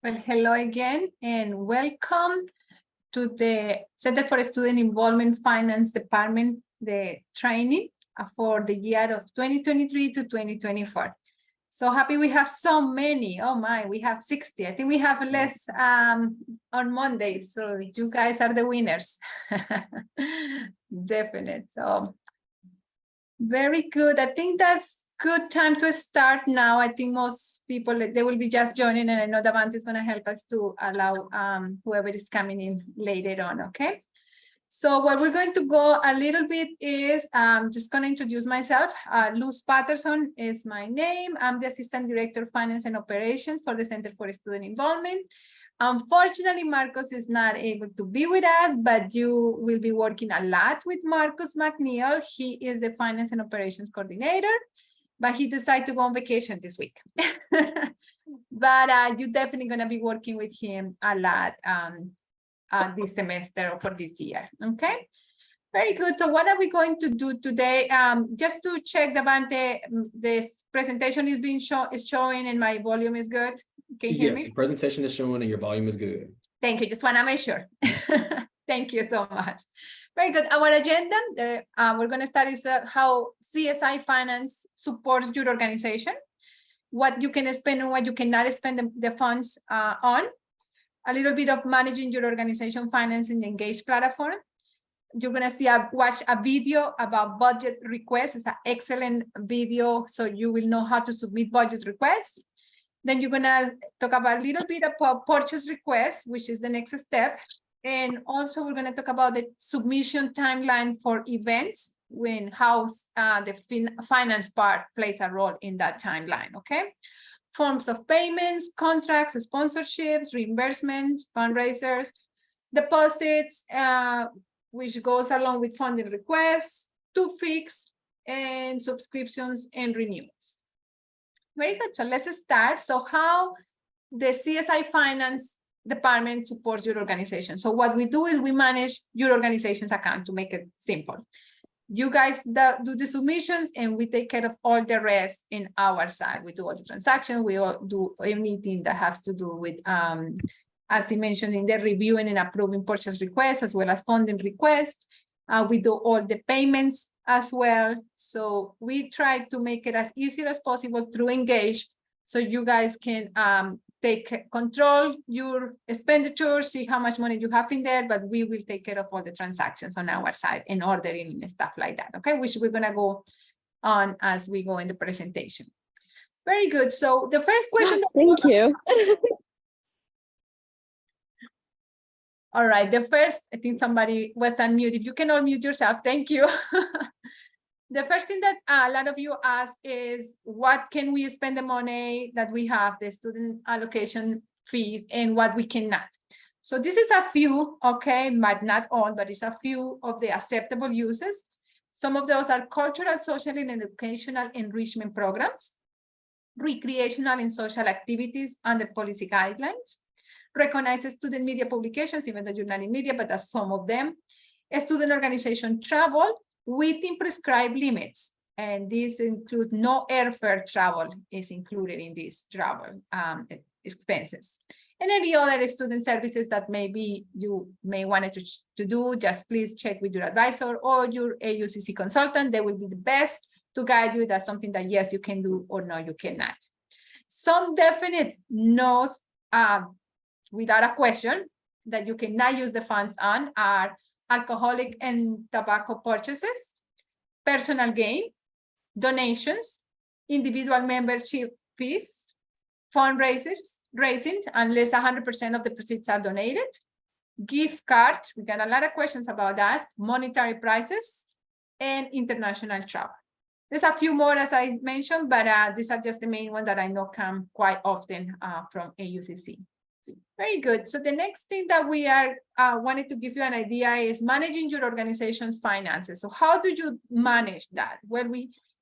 Well, hello again and welcome to the Center for Student Involvement Finance Department, the training for the year of 2023 to 2024. So happy we have so many. Oh my, we have 60. I think we have less on Monday. So you guys are the winners. Definite. So very good. I think that's good time to start now. I think most people, they will be just joining, and I know Davante is going to help us to allow whoever is coming in later on, okay? So what we're going to go a little bit is just going to introduce myself. Luz Patterson is my name. I'm the Assistant Director of Finance and Operations for the Center for Student Involvement. Unfortunately, Marcos is not able to be with us, but you will be working a lot with Marcus McNeil. He is the Finance and Operations Coordinator, but he decided to go on vacation this week. But you're definitely going to be working with him a lot this semester or for this year, okay? Very good. So what are we going to do today? Just to check, Davante, this presentation is showing and my volume is good. Can you hear me? Yes, the presentation is showing and your volume is good. Thank you. Just want to make sure. Thank you so much. Very good. Our agenda, we're going to start is how CSI Finance supports your organization, what you can spend and what you cannot spend the funds on, a little bit of managing your organization finance in the Engage platform. You're going to watch a video about budget requests. It's an excellent video, so you will know how to submit budget requests. Then you're going to talk about a little bit about purchase requests, which is the next step. And also we're going to talk about the submission timeline for events, how the finance part plays a role in that timeline, okay? Forms of payments, contracts, sponsorships, reimbursements, fundraisers, deposits, which goes along with funding requests, to fix, and subscriptions and renewals. Very good. So let's start. So how the CSI Finance Department supports your organization. So what we do is we manage your organization's account, to make it simple. You guys do the submissions and we take care of all the rest in our side. We do all the transactions. We all do anything that has to do with, as I mentioned, in the reviewing and approving purchase requests, as well as funding requests. We do all the payments as well. So we try to make it as easy as possible through Engage, so you guys can take control your expenditures, see how much money you have in there, but we will take care of all the transactions on our side and ordering and stuff like that, okay? Which we're gonna go on as we go in the presentation. Very good. So the first question. Thank you. All right, the first, I think somebody was unmuted. If you can unmute yourself, thank you. The first thing that a lot of you ask is, what can we spend the money that we have, the student allocation fees, and what we cannot? So this is a few, okay, but not all, but it's a few of the acceptable uses. Some of those are cultural, social, and educational enrichment programs, recreational and social activities under policy guidelines, recognized student media publications, even though you're not in media, but that's some of them, student organization travel within prescribed limits. And these include no airfare travel is included in these travel expenses. And any other student services that maybe you may want to do, just please check with your advisor or your AUCC consultant. They will be the best to guide you. That's something that yes, you can do, or no, you cannot. Some definite no's without a question that you cannot use the funds on are alcoholic and tobacco purchases, personal gain, donations, individual membership fees, fundraising, unless 100% of the proceeds are donated, gift cards, we got a lot of questions about that, monetary prices, and international travel. There's a few more, as I mentioned, but these are just the main ones that I know come quite often from AUCC. Very good. So the next thing that we are wanted to give you an idea is managing your organization's finances. So how do you manage that? Well,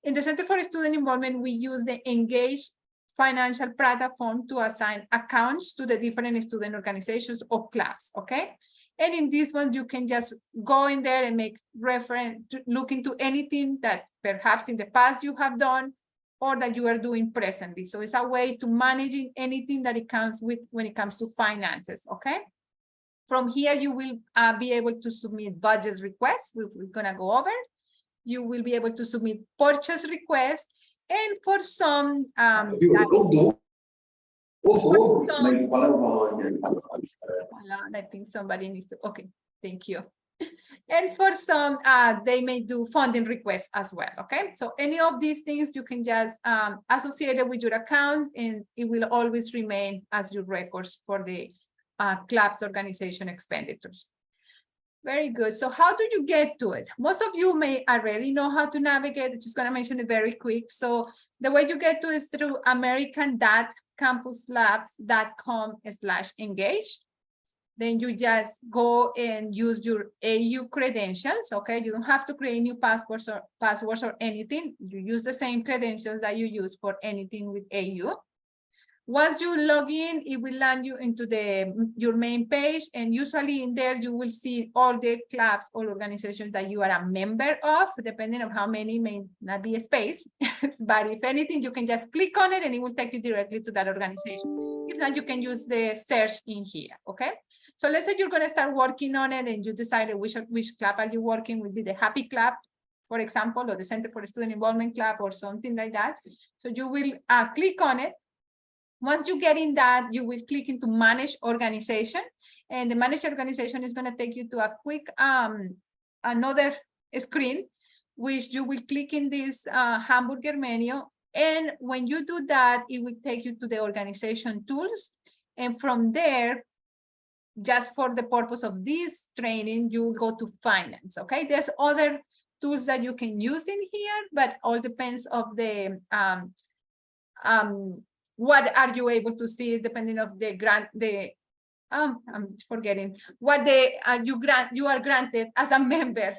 in the Center for Student Involvement, we use the Engage financial platform to assign accounts to the different student organizations or clubs, okay? And in this one, you can just go in there and make reference, look into anything that perhaps in the past you have done, or that you are doing presently. So it's a way to managing anything that it comes with when it comes to finances, okay? From here, you will be able to submit budget requests. We're gonna go over. You will be able to submit purchase requests, and for some, hold on, I think somebody needs to, okay, thank you. And for some, they may do funding requests as well, okay? So any of these things you can just associate it with your accounts, and it will always remain as your records for the club's organization expenditures. Very good. So how do you get to it? Most of you may already know how to navigate. I'm just going to mention it very quick. So the way you get to is through american.campuslabs.com/engage. Then you just go and use your AU credentials, okay? You don't have to create new passwords or anything. You use the same credentials that you use for anything with AU. Once you log in, it will land you into your main page, and usually in there you will see all the clubs or organizations that you are a member of, depending on how many may not be a space. But if anything, you can just click on it and it will take you directly to that organization. If not, you can use the search in here, okay? So let's say you're going to start working on it and you decided which club are you working with, the Happy Club, for example, or the Center for Student Involvement Club or something like that. So you will click on it. Once you get in that, you will click into Manage Organization, and the Manage Organization is going to take you to a quick another screen, which you will click in this hamburger menu. And when you do that, it will take you to the organization tools. And from there, just for the purpose of this training, you will go to finance, okay? There's other tools that you can use in here, but all depends of the what are you able to see depending of the grant, I'm forgetting what you are granted as a member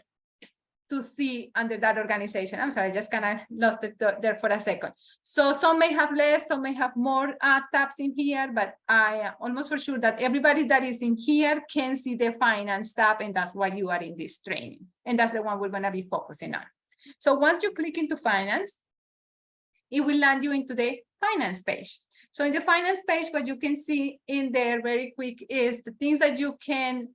to see under that organization. I'm sorry, I just kind of lost it there for a second. So some may have less, some may have more tabs in here, but I am almost for sure that everybody that is in here can see the finance tab, and that's why you are in this training. And that's the one we're gonna be focusing on. So once you click into finance, it will land you into the finance page. So in the finance page, what you can see in there very quick is the things that you can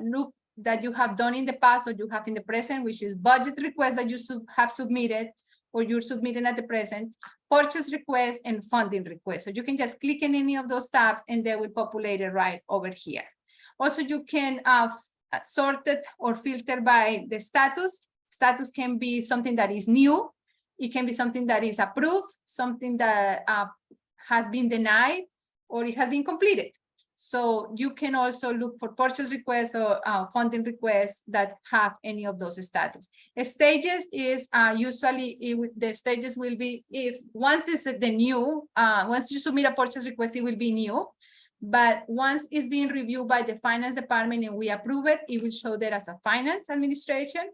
look that you have done in the past or you have in the present, which is budget requests that you have submitted or you're submitting at the present, purchase requests, and funding requests. So you can just click in any of those tabs and they will populate it right over here. Also, you can sort it or filter by the status. Status can be something that is new. It can be something that is approved, something that has been denied, or it has been completed. So you can also look for purchase requests or funding requests that have any of those status. Stages is usually the stages will be if once it's the new, once you submit a purchase request, it will be new. But once it's being reviewed by the finance department and we approve it, it will show there as a finance administrator.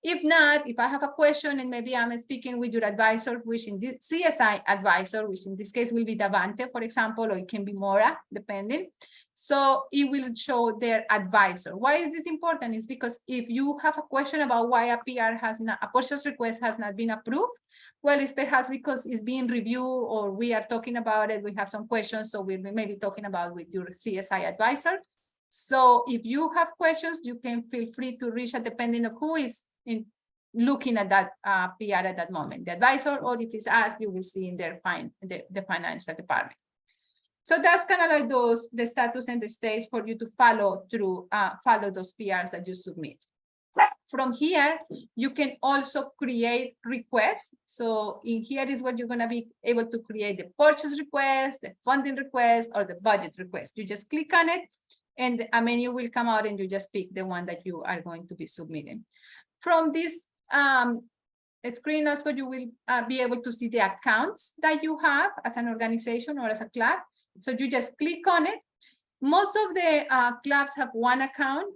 If not, if I have a question and maybe I'm speaking with your advisor, which in this CSI advisor, which in this case will be Davante, for example, or it can be Mora, depending. So it will show their advisor. Why is this important? It's because if you have a question about why a PR has not, a purchase request has not been approved, well, it's perhaps because it's being reviewed or we are talking about it. We have some questions, so we may be talking about with your CSI advisor. So if you have questions, you can feel free to reach out depending on who is in looking at that PR at that moment, the advisor, or if it's us, you will see in their the financial department. So that's kind of like the status and the stage for you to follow through, follow those PRs that you submit. From here, you can also create requests. So in here is where you're going to be able to create the purchase request, the funding request, or the budget request. You just click on it and a menu will come out and you just pick the one that you are going to be submitting. From this screen also, you will be able to see the accounts that you have as an organization or as a club. So you just click on it. Most of the clubs have one account.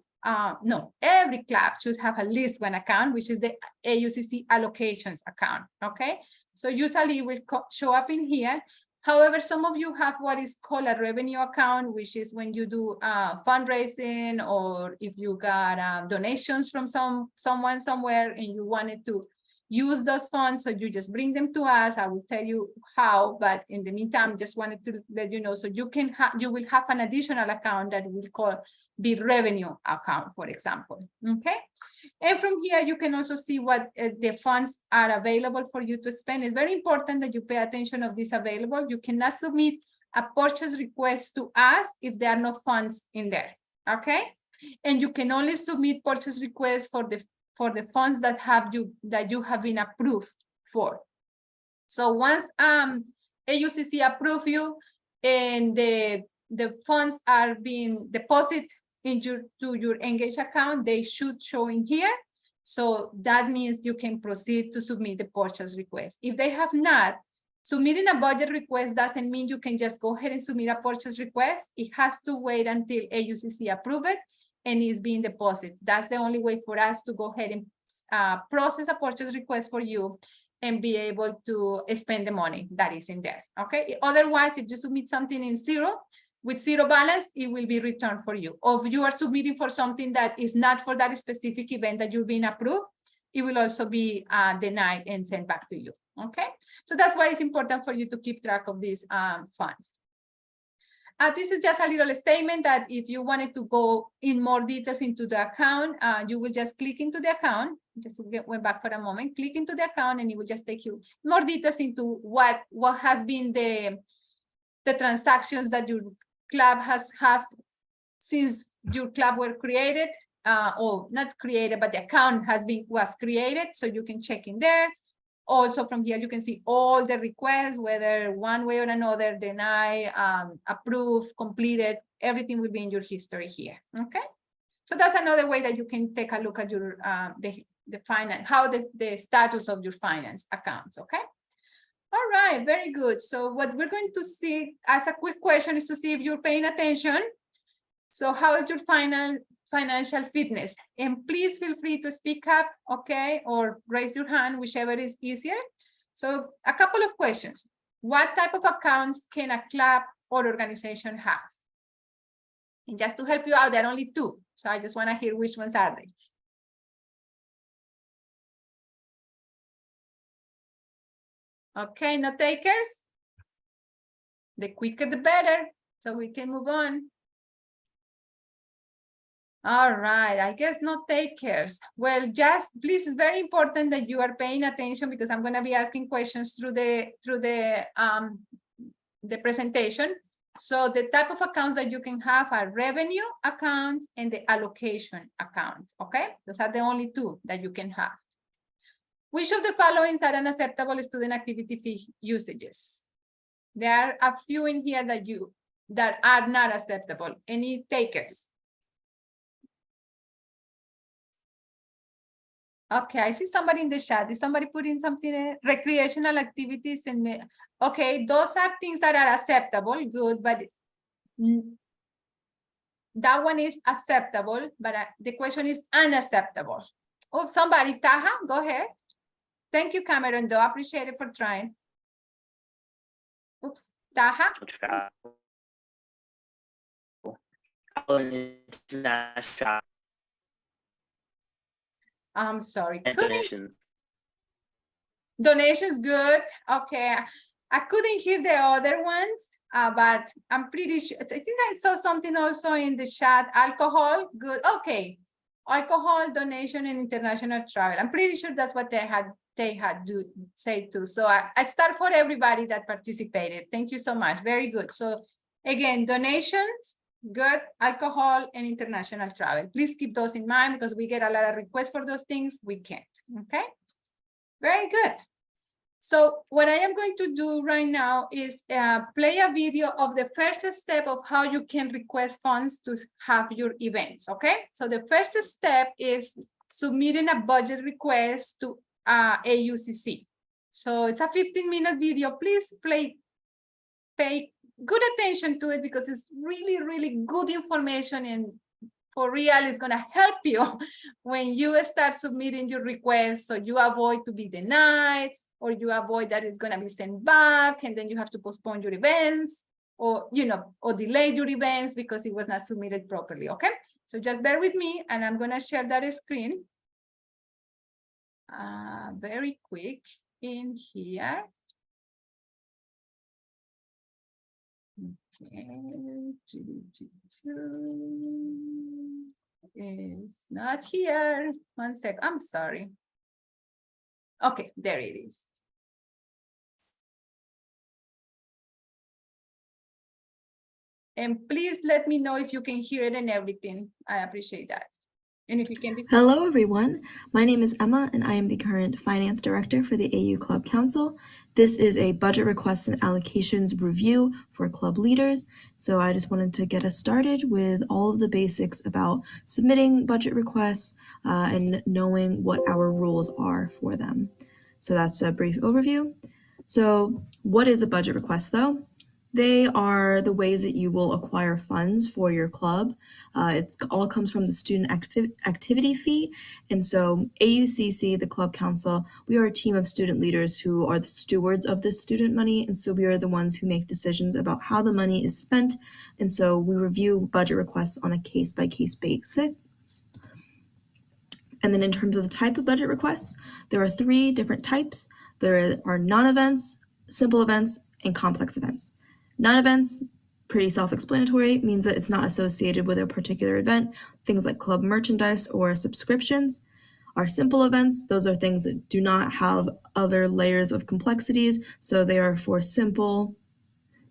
No, every club should have at least one account, which is the AUCC allocations account, okay? So usually it will show up in here. However, some of you have what is called a revenue account, which is when you do fundraising or if you got donations from someone somewhere and you wanted to use those funds. So you just bring them to us. I will tell you how, but in the meantime, just wanted to let you know, so you can you will have an additional account that we'll call the revenue account, for example. Okay. And from here, you can also see what the funds are available for you to spend. It's very important that you pay attention of this available. You cannot submit a purchase request to us if there are no funds in there. Okay. And you can only submit purchase requests for the funds that you have been approved for. So once AUCC approve you and the funds are being deposited to your Engage account, they should show in here. So that means you can proceed to submit the purchase request. If they have not, submitting a budget request doesn't mean you can just go ahead and submit a purchase request. It has to wait until AUCC approve it and it's being deposited. That's the only way for us to go ahead and process a purchase request for you and be able to spend the money that is in there. Okay. Otherwise, if you submit something in with zero balance, it will be returned for you. Or if you are submitting for something that is not for that specific event that you've been approved, it will also be denied and sent back to you. Okay. So that's why it's important for you to keep track of these funds. This is just a little statement that if you wanted to go in more details into the account, you will just click into the account. Just went back for a moment, click into the account, and it will just take you more details into what has been the transactions that your club has since your club were created, or not created, but the account was created. So you can check in there. Also from here, you can see all the requests, whether one way or another, deny, approve, completed, everything will be in your history here. Okay. So that's another way that you can take a look at your the finance, how the status of your finance accounts. Okay. All right, very good. So what we're going to see as a quick question is to see if you're paying attention. So how is your financial fitness? And please feel free to speak up, okay, or raise your hand, whichever is easier. So a couple of questions. What type of accounts can a club or organization have? And just to help you out, there are only two. So I just want to hear which ones are they. Okay, no takers? The quicker the better, so we can move on. All right, I guess no takers. Well, just please, it's very important that you are paying attention because I'm going to be asking questions through the presentation. So the type of accounts that you can have are revenue accounts and the allocation accounts. Okay, those are the only two that you can have. Which of the following are unacceptable student activity fee usages? There are a few in here that are not acceptable. Any takers? Okay, I see somebody in the chat. Is somebody putting something? Recreational activities and okay, those are things that are acceptable, good, but that one is acceptable, but the question is unacceptable. Oh, somebody, Taha, go ahead. Thank you, Cameron, though. I appreciate it for trying. Oops, Taha. I'm sorry. Donations. Donations, good. Okay. I couldn't hear the other ones, but I'm pretty sure. I think I saw something also in the chat. Alcohol, good. Okay. Alcohol, donation, and international travel. I'm pretty sure that's what they had to say too. So I start for everybody that participated. Thank you so much. Very good. So again, donations, good, alcohol, and international travel. Please keep those in mind because we get a lot of requests for those things. We can't. Okay. Very good. So what I am going to do right now is play a video of the first step of how you can request funds to have your events. Okay. So the first step is submitting a budget request to AUCC. So it's a 15-minute video. Please pay good attention to it because it's really, really good information, and for real, it's going to help you when you start submitting your request, so you avoid to be denied, or you avoid that it's going to be sent back and then you have to postpone your events, or or delay your events because it was not submitted properly. Okay, so just bear with me and I'm going to share that screen. very quick in here. Okay, is not here. 1 sec. I'm sorry. Okay, there it is. And please let me know if you can hear it and everything. I appreciate that. And if you can. Hello, everyone. My name is Emma, and I am the current Finance Director for the AU Club Council. This is a budget requests and allocations review for club leaders. So I just wanted to get us started with all of the basics about submitting budget requests and knowing what our rules are for them. So that's a brief overview. So what is a budget request, though? They are the ways that you will acquire funds for your club. It all comes from the student activity fee. And so AUCC, the club council, we are a team of student leaders who are the stewards of this student money. And so we are the ones who make decisions about how the money is spent. And so we review budget requests on a case-by-case basis. And then in terms of the type of budget requests, there are 3 different types. There are non-events, simple events, and complex events. Non-events, pretty self-explanatory, means that it's not associated with a particular event, things like club merchandise or subscriptions. Our simple events, those are things that do not have other layers of complexities, so they are for simple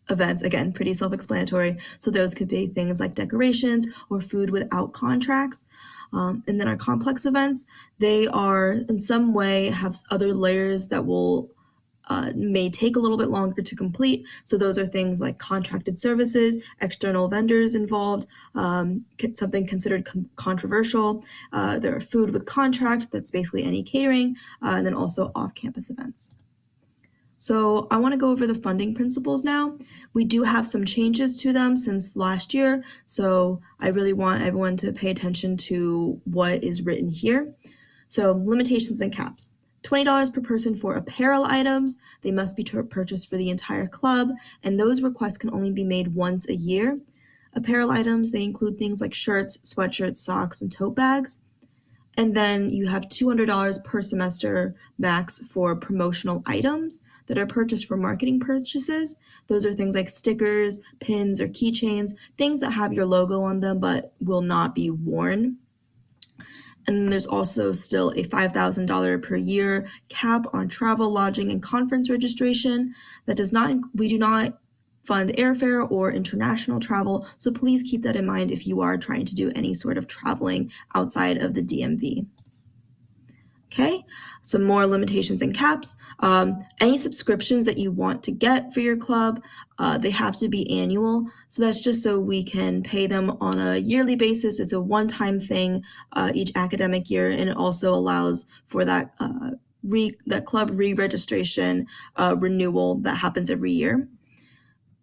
events, again, pretty self-explanatory. So those could be things like decorations or food without contracts. And then our complex events, they are in some way have other layers that will may take a little bit longer to complete. So those are things like contracted services, external vendors involved, something considered controversial. There are food with contract, that's basically any catering, and then also off-campus events. So I want to go over the funding principles now. We do have some changes to them since last year, so I really want everyone to pay attention to what is written here. So limitations and caps. $20 per person for apparel items. They must be purchased for the entire club, and those requests can only be made once a year. Apparel items, they include things like shirts, sweatshirts, socks, and tote bags. And then you have $200 per semester max for promotional items that are purchased for marketing purchases. Those are things like stickers, pins, or keychains, things that have your logo on them but will not be worn. And then there's also still a $5,000 per year cap on travel, lodging, and conference registration. We do not fund airfare or international travel, so please keep that in mind if you are trying to do any sort of traveling outside of the DMV. Okay, some more limitations and caps. Any subscriptions that you want to get for your club, they have to be annual. So that's just so we can pay them on a yearly basis. It's a one-time thing each academic year, and it also allows for that club re-registration renewal that happens every year.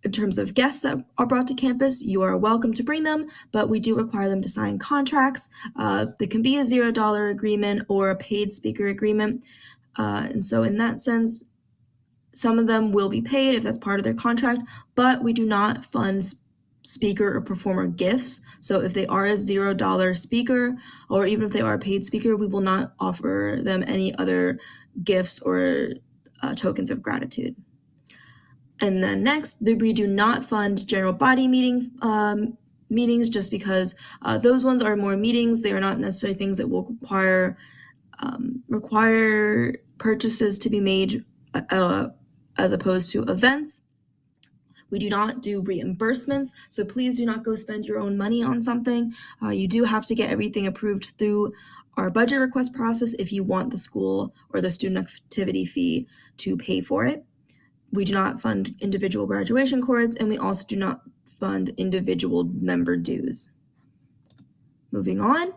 In terms of guests that are brought to campus, you are welcome to bring them, but we do require them to sign contracts. There can be a $0 agreement or a paid speaker agreement. And so in that sense, some of them will be paid if that's part of their contract, but we do not fund speaker or performer gifts. So if they are a $0 speaker, or even if they are a paid speaker, we will not offer them any other gifts or tokens of gratitude. And then next, we do not fund general body meetings just because those ones are more meetings. They are not necessarily things that will require purchases to be made as opposed to events. We do not do reimbursements, so please do not go spend your own money on something. You do have to get everything approved through our budget request process if you want the school or the student activity fee to pay for it. We do not fund individual graduation cords, and we also do not fund individual member dues. Moving on,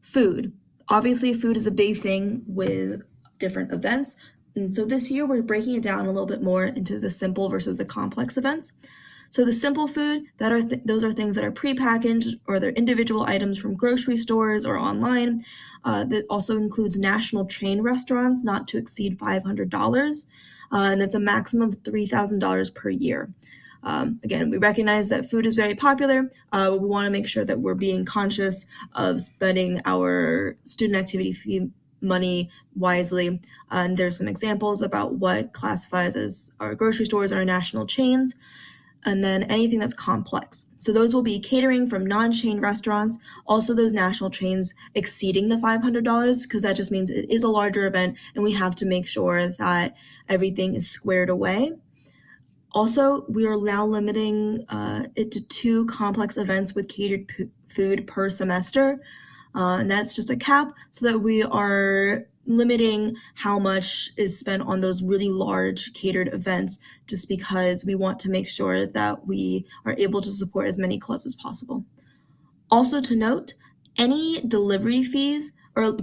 food. Obviously, food is a big thing with different events. And so this year, we're breaking it down a little bit more into the simple versus the complex events. So the simple food, those are things that are prepackaged or they're individual items from grocery stores or online. That also includes national chain restaurants, not to exceed $500. And it's a maximum of $3,000 per year. Again, we recognize that food is very popular, but we want to make sure that we're being conscious of spending our student activity fee money wisely. And there's some examples about what classifies as our grocery stores and our national chains, and then anything that's complex. So those will be catering from non-chain restaurants, also those national chains exceeding the $500, because that just means it is a larger event and we have to make sure that everything is squared away. Also, we are now limiting it to 2 complex events with catered food per semester. And that's just a cap so that we are limiting how much is spent on those really large catered events, just because we want to make sure that we are able to support as many clubs as possible. Also to note, any delivery fees, or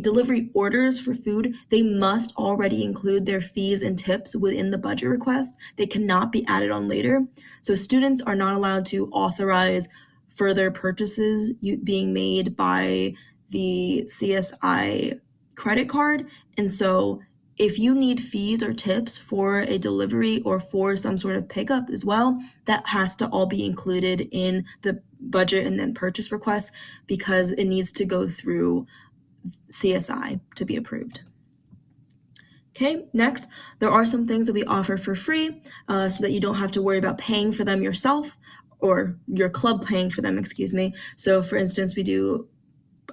delivery orders for food, they must already include their fees and tips within the budget request. They cannot be added on later. So students are not allowed to authorize further purchases being made by the CSI credit card. And so if you need fees or tips for a delivery or for some sort of pickup as well, that has to all be included in the budget and then purchase request, because it needs to go through CSI to be approved. Okay, next, there are some things that we offer for free so that you don't have to worry about paying for them yourself, or your club paying for them, So for instance, we do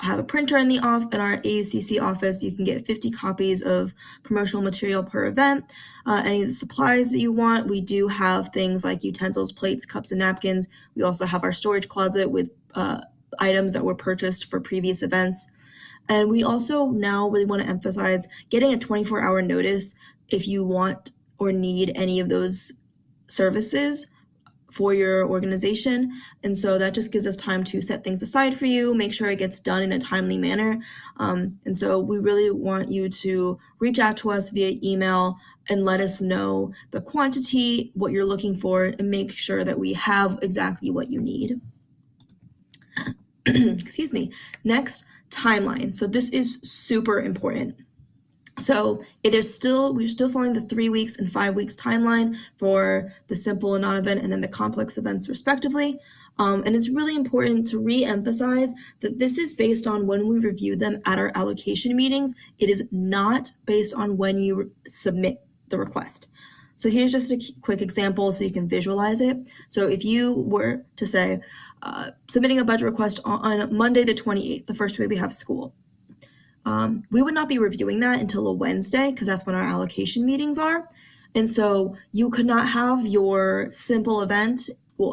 have a printer in our AUCC office. You can get 50 copies of promotional material per event. Any of the supplies that you want, we do have things like utensils, plates, cups, and napkins. We also have our storage closet with items that were purchased for previous events. And we also now really want to emphasize getting a 24-hour notice if you want or need any of those services for your organization. And so that just gives us time to set things aside for you, make sure it gets done in a timely manner. And so we really want you to reach out to us via email and let us know the quantity, what you're looking for, and make sure that we have exactly what you need. Excuse me. Next, timeline. So this is super important. So we're still following the 3 weeks and 5 weeks timeline for the simple and non-event and then the complex events respectively. And it's really important to re-emphasize that this is based on when we review them at our allocation meetings. It is not based on when you submit the request. So here's just a quick example so you can visualize it. So if you were to say, submitting a budget request on Monday the 28th, the first week we have school, we would not be reviewing that until a Wednesday, because that's when our allocation meetings are. And so you could not have your simple event,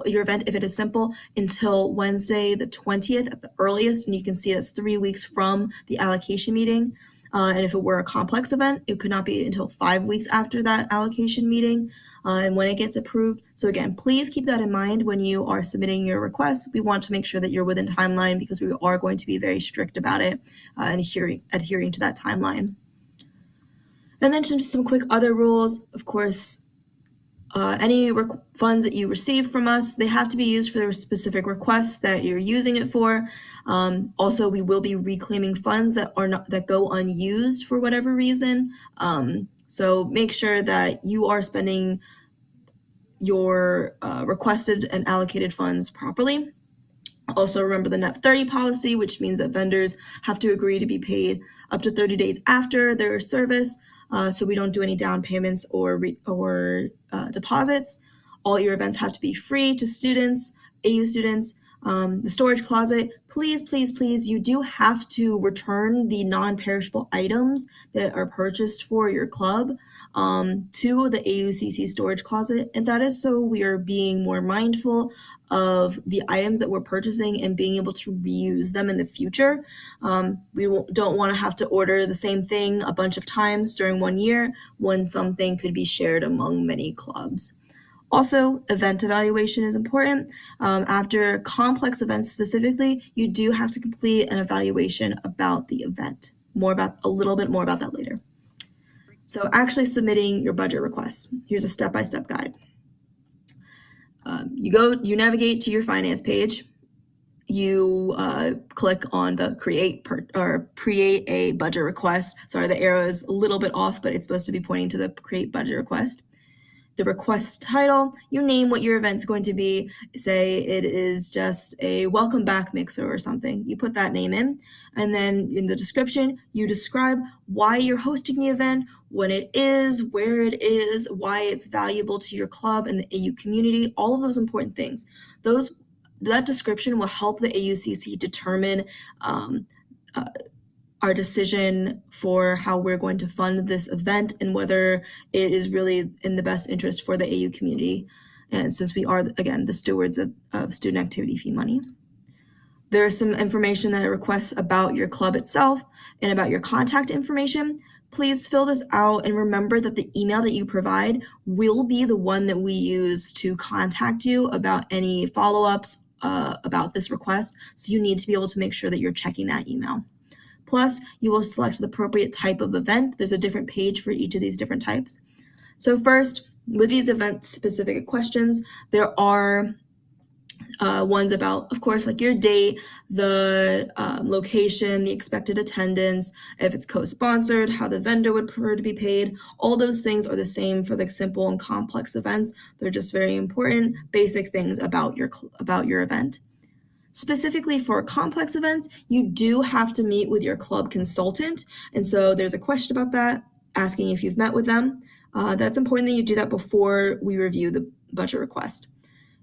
your event, if it is simple, until Wednesday the 20th at the earliest. And you can see that's 3 weeks from the allocation meeting. And if it were a complex event, it could not be until 5 weeks after that allocation meeting and when it gets approved. So again, please keep that in mind when you are submitting your request. We want to make sure that you're within timeline, because we are going to be very strict about it and adhering to that timeline. And then just some quick other rules. Of course, any funds that you receive from us, they have to be used for the specific requests that you're using it for. Also, we will be reclaiming funds that go unused for whatever reason. So make sure that you are spending your requested and allocated funds properly. Also, remember the NEP 30 policy, which means that vendors have to agree to be paid up to 30 days after their service. So we don't do any down payments or deposits. All your events have to be free to students, AU students. The storage closet, please, you do have to return the non-perishable items that are purchased for your club to the AUCC storage closet. And that is so we are being more mindful of the items that we're purchasing and being able to reuse them in the future. We don't want to have to order the same thing a bunch of times during 1 year when something could be shared among many clubs. Also, event evaluation is important. After complex events specifically, you do have to complete an evaluation about the event. A little bit more about that later. So actually submitting your budget requests. Here's a step-by-step guide. You navigate to your finance page. You click on the create a budget request. Sorry, the arrow is a little bit off, but it's supposed to be pointing to the create budget request. the request title, you name what your event's going to be. Say it is just a welcome back mixer or something. You put that name in, and then in the description, you describe why you're hosting the event, when it is, where it is, why it's valuable to your club and the AU community, all of those important things. That description will help the AUCC determine our decision for how we're going to fund this event and whether it is really in the best interest for the AU community. And since we are, again, the stewards of student activity fee money. There is some information that it requests about your club itself and about your contact information. Please fill this out and remember that the email that you provide will be the one that we use to contact you about any follow-ups about this request. So you need to be able to make sure that you're checking that email. Plus, you will select the appropriate type of event. There's a different page for each of these different types. So first, with these event-specific questions, there are ones about, of course, like your date, the location, the expected attendance, if it's co-sponsored, how the vendor would prefer to be paid. All those things are the same for the simple and complex events. They're just very important, basic things about your event. Specifically for complex events, you do have to meet with your club consultant. And so there's a question about that, asking if you've met with them. That's important that you do that before we review the budget request.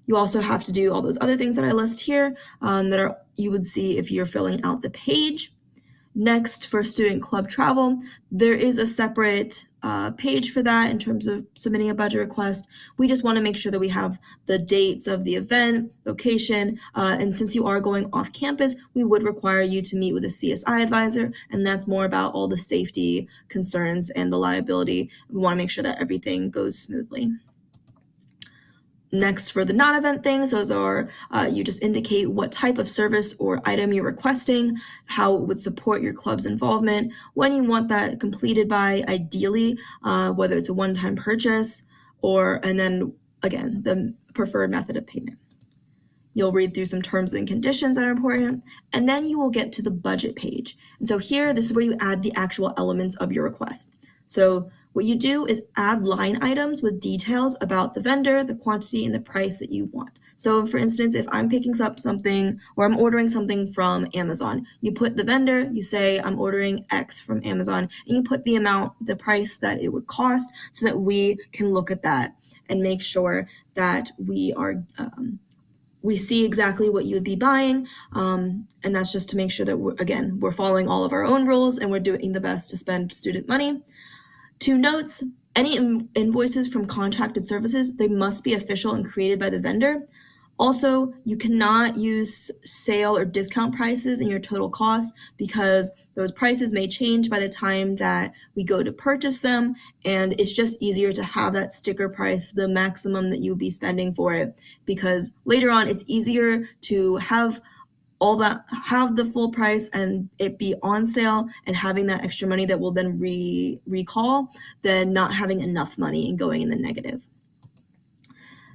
You also have to do all those other things that I list here you would see if you're filling out the page. Next, for student club travel, there is a separate page for that in terms of submitting a budget request. We just want to make sure that we have the dates of the event, location, and since you are going off campus, we would require you to meet with a CSI advisor, and that's more about all the safety concerns and the liability. We want to make sure that everything goes smoothly. Next, for the non-event things, those are you just indicate what type of service or item you're requesting, how it would support your club's involvement, when you want that completed by, ideally, whether it's a one-time purchase, and then, again, the preferred method of payment. You'll read through some terms and conditions that are important, and then you will get to the budget page. And so here, this is where you add the actual elements of your request. So what you do is add line items with details about the vendor, the quantity, and the price that you want. So for instance, if I'm picking up something or I'm ordering something from Amazon, you put the vendor, you say I'm ordering X from Amazon, and you put the amount, the price that it would cost so that we can look at that and make sure that we see exactly what you would be buying. And that's just to make sure that we're following all of our own rules and we're doing the best to spend student money. 2 notes, any invoices from contracted services, they must be official and created by the vendor. Also, you cannot use sale or discount prices in your total cost because those prices may change by the time that we go to purchase them, and it's just easier to have that sticker price, the maximum that you'll be spending for it, because later on it's easier to have the full price and it be on sale and having that extra money that will then recall than not having enough money and going in the negative.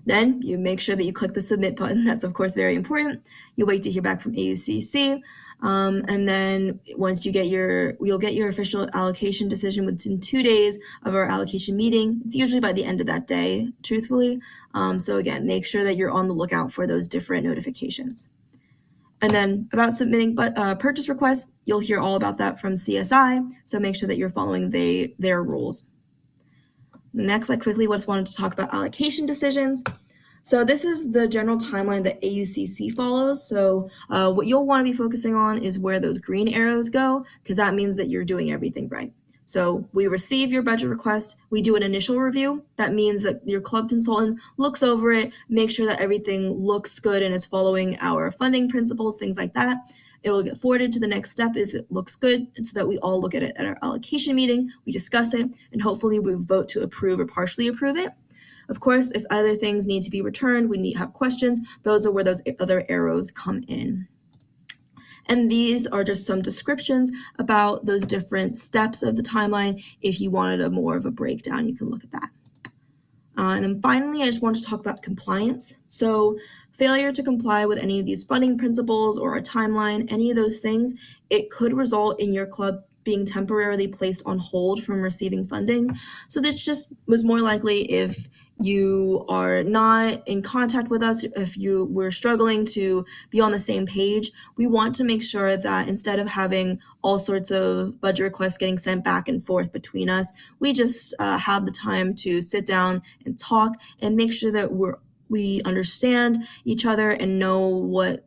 Then you make sure that you click the submit button. That's of course very important. You wait to hear back from AUCC. And then once you'll get your official allocation decision within 2 days of our allocation meeting. It's usually by the end of that day, truthfully. So again, make sure that you're on the lookout for those different notifications. And then about submitting purchase requests, you'll hear all about that from CSI, so make sure that you're following their rules. Next, I quickly just wanted to talk about allocation decisions. So this is the general timeline that AUCC follows. So what you'll want to be focusing on is where those green arrows go, because that means that you're doing everything right. So we receive your budget request, we do an initial review. That means that your club consultant looks over it, makes sure that everything looks good and is following our funding principles, things like that. It will get forwarded to the next step if it looks good, and so that we all look at it at our allocation meeting, we discuss it, and hopefully we vote to approve or partially approve it. Of course, if other things need to be returned, we need to have questions, those are where those other arrows come in. And these are just some descriptions about those different steps of the timeline. If you wanted more of a breakdown, you can look at that. And then finally, I just want to talk about compliance. So failure to comply with any of these funding principles or a timeline, any of those things, it could result in your club being temporarily placed on hold from receiving funding. So this just was more likely if you are not in contact with us, if you were struggling to be on the same page, we want to make sure that instead of having all sorts of budget requests getting sent back and forth between us, we just have the time to sit down and talk and make sure that we understand each other and know what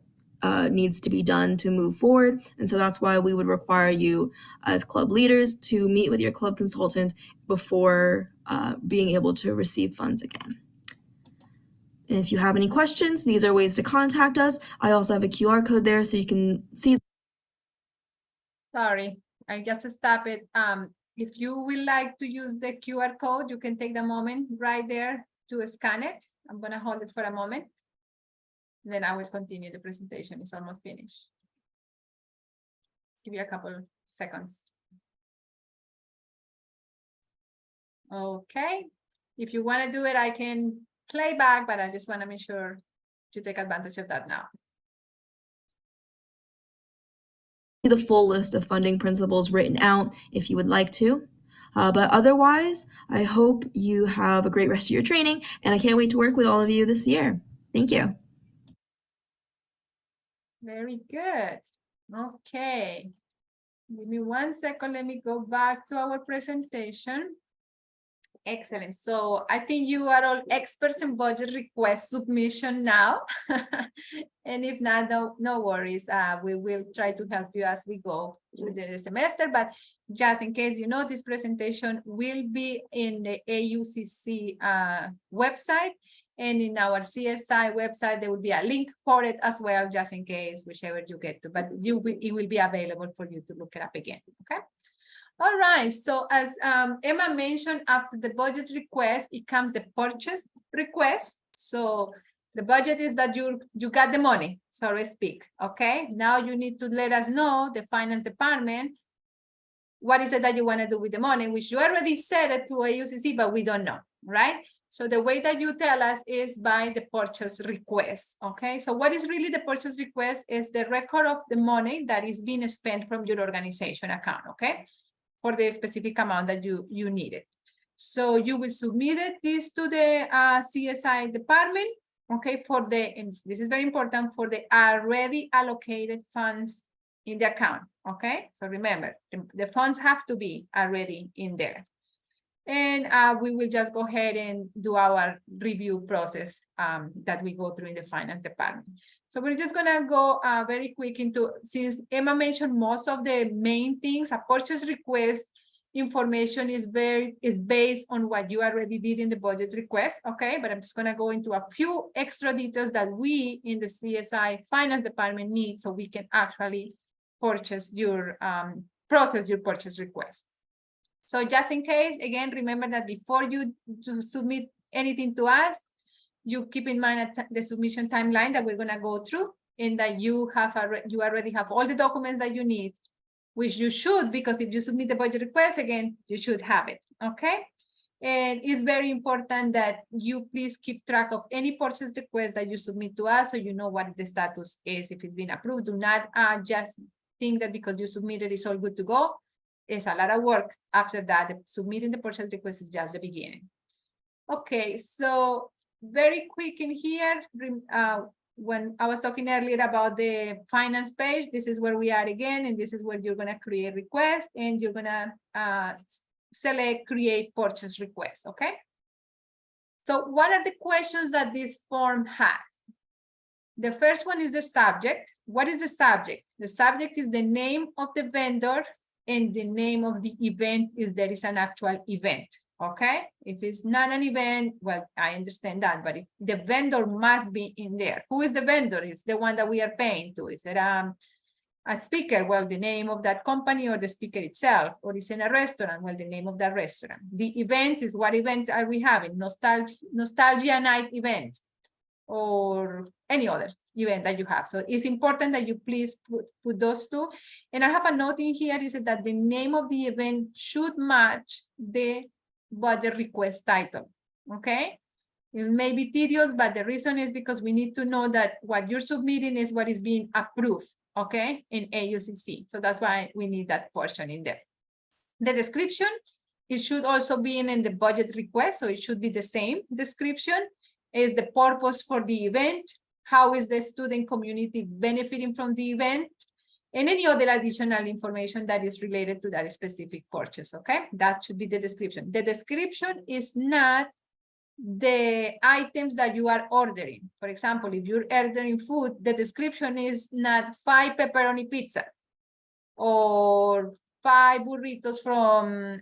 needs to be done to move forward. And so that's why we would require you as club leaders to meet with your club consultant before being able to receive funds again. And if you have any questions, these are ways to contact us. I also have a QR code there so you can see. Sorry, I just stop it. If you would like to use the QR code, you can take the moment right there to scan it. I'm gonna hold it for a moment. Then I will continue the presentation. It's almost finished. Give you a couple seconds. Okay, if you want to do it, I can play back, but I just want to make sure you take advantage of that now. The full list of funding principles written out if you would like to. But otherwise, I hope you have a great rest of your training, and I can't wait to work with all of you this year. Thank you. Very good. Okay. Give me 1 second. Let me go back to our presentation. Excellent. So I think you are all experts in budget request submission now. And if not, no worries. We will try to help you as we go through the semester. But just in case you know, this presentation will be in the AUCC website. And in our CSI website, there will be a link for it as well, just in case, whichever you get to. But it will be available for you to look it up again. Okay. All right, so as Emma mentioned, after the budget request, it comes the purchase request. So the budget is that you got the money, so to speak, okay? Now you need to let us know, the finance department, what is it that you want to do with the money, which you already said it to AUCC, but we don't know, right? So the way that you tell us is by the purchase request, okay? So what is really the purchase request is the record of the money that is being spent from your organization account, okay? For the specific amount that you needed. So you will submit this to the CSI department, okay, and this is very important, for the already allocated funds in the account, okay? So remember, the funds have to be already in there. And we will just go ahead and do our review process that we go through in the finance department. So we're just gonna go very quick into, since Emma mentioned most of the main things, a purchase request information is based on what you already did in the budget request, okay? But I'm just gonna go into a few extra details that we in the CSI finance department need so we can actually process your purchase request. So just in case, again, remember that before you submit anything to us, you keep in mind the submission timeline that we're going to go through, and that you already have all the documents that you need, which you should, because if you submit the budget request, again, you should have it, okay? And it's very important that you please keep track of any purchase request that you submit to us so you know what the status is, if it's been approved. Do not just think that because you submitted it's all good to go. It's a lot of work after that. Submitting the purchase request is just the beginning. Okay, so very quick in here, when I was talking earlier about the finance page, this is where we are again, and this is where you're going to create request, and you're going to select create purchase request, okay? So what are the questions that this form has? The first one is the subject. What is the subject? The subject is the name of the vendor and the name of the event if there is an actual event, okay? If it's not an event, well, I understand that, but if the vendor must be in there. Who is the vendor? Is the one that we are paying to? Is it a speaker? Well, the name of that company or the speaker itself. Or is it a restaurant? Well, the name of that restaurant. The event is what event are we having? Nostalgia night event or any other event that you have. So it's important that you please put those two. And I have a note in here, is that the name of the event should match the budget request title, okay? It may be tedious, but the reason is because we need to know that what you're submitting is what is being approved, okay, in AUCC. So that's why we need that portion in there. The description It should also be in the budget request, so it should be the same description. Is the purpose for the event? How is the student community benefiting from the event? And any other additional information that is related to that specific purchase, okay? That should be the description. The description is not the items that you are ordering. For example, if you're ordering food, the description is not 5 pepperoni pizzas or 5 burritos from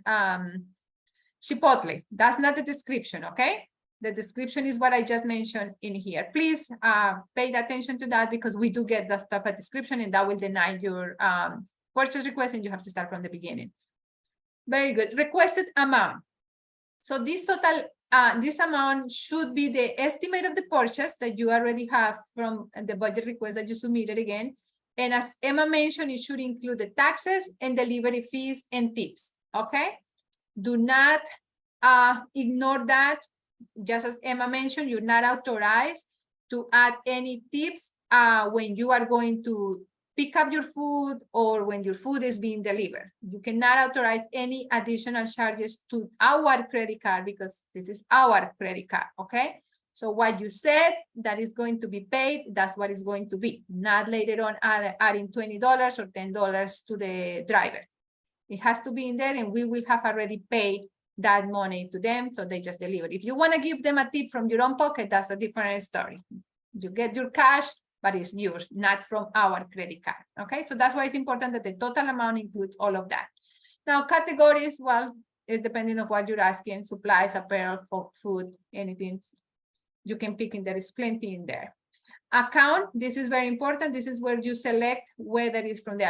Chipotle. That's not the description, okay? The description is what I just mentioned in here. Please pay attention to that, because we do get that type of description, and that will deny your purchase request, and you have to start from the beginning. Very good. Requested amount. So this total, this amount should be the estimate of the purchase that you already have from the budget request that you submitted again. And as Emma mentioned, it should include the taxes and delivery fees and tips, okay? Do not ignore that. Just as Emma mentioned, you're not authorized to add any tips when you are going to pick up your food or when your food is being delivered. You cannot authorize any additional charges to our credit card, because this is our credit card, okay? So what you said that is going to be paid, that's what is going to be, not later on adding $20 or $10 to the driver. It has to be in there, and we will have already paid that money to them, so they just deliver. If you want to give them a tip from your own pocket, that's a different story. You get your cash, but it's yours, not from our credit card, okay? So that's why it's important that the total amount includes all of that. Now, categories, well, it's depending on what you're asking: supplies, apparel, food, anything you can pick in there. Is plenty in there. Account, this is very important. This is where you select whether it's from the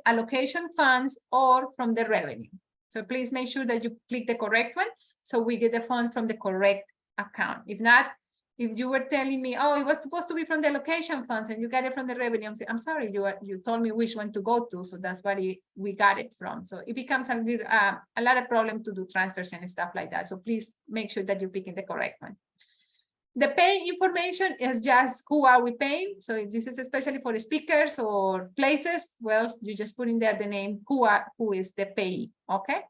allocation funds or from the revenue. So please make sure that you click the correct one, so we get the funds from the correct account. If not, if you were telling me, oh, it was supposed to be from the allocation funds and you got it from the revenue, I'm saying, I'm sorry, you told me which one to go to, so that's what we got it from. So it becomes a lot of problem to do transfers and stuff like that. So please make sure that you're picking the correct one. The pay information is just who are we paying. So if this is especially for the speakers or places, well, you just put in there the name, who is the payee, okay?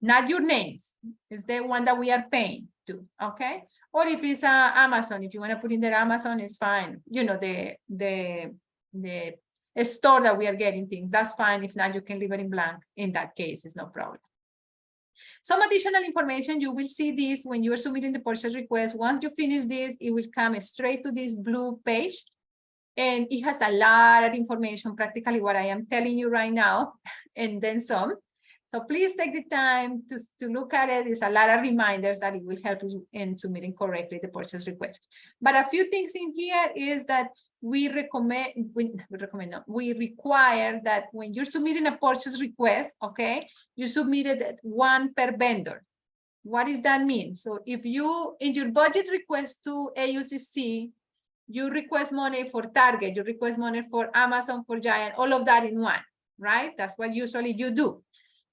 Not your names, it's the one that we are paying to, okay? Or if it's Amazon, if you want to put in there Amazon, it's fine. You know, the store that we are getting things, that's fine. If not, you can leave it in blank. In that case, it's no problem. Some additional information, you will see this when you are submitting the purchase request. Once you finish this, it will come straight to this blue page, and it has a lot of information, practically what I am telling you right now, and then some. So please take the time to look at it. It's a lot of reminders that it will help you in submitting correctly the purchase request. But a few things in here is that we require that when you're submitting a purchase request, okay, you submitted one per vendor. What does that mean? So if you, in your budget request to AUCC, you request money for Target, you request money for Amazon, for Giant, all of that in one, right? That's what usually you do.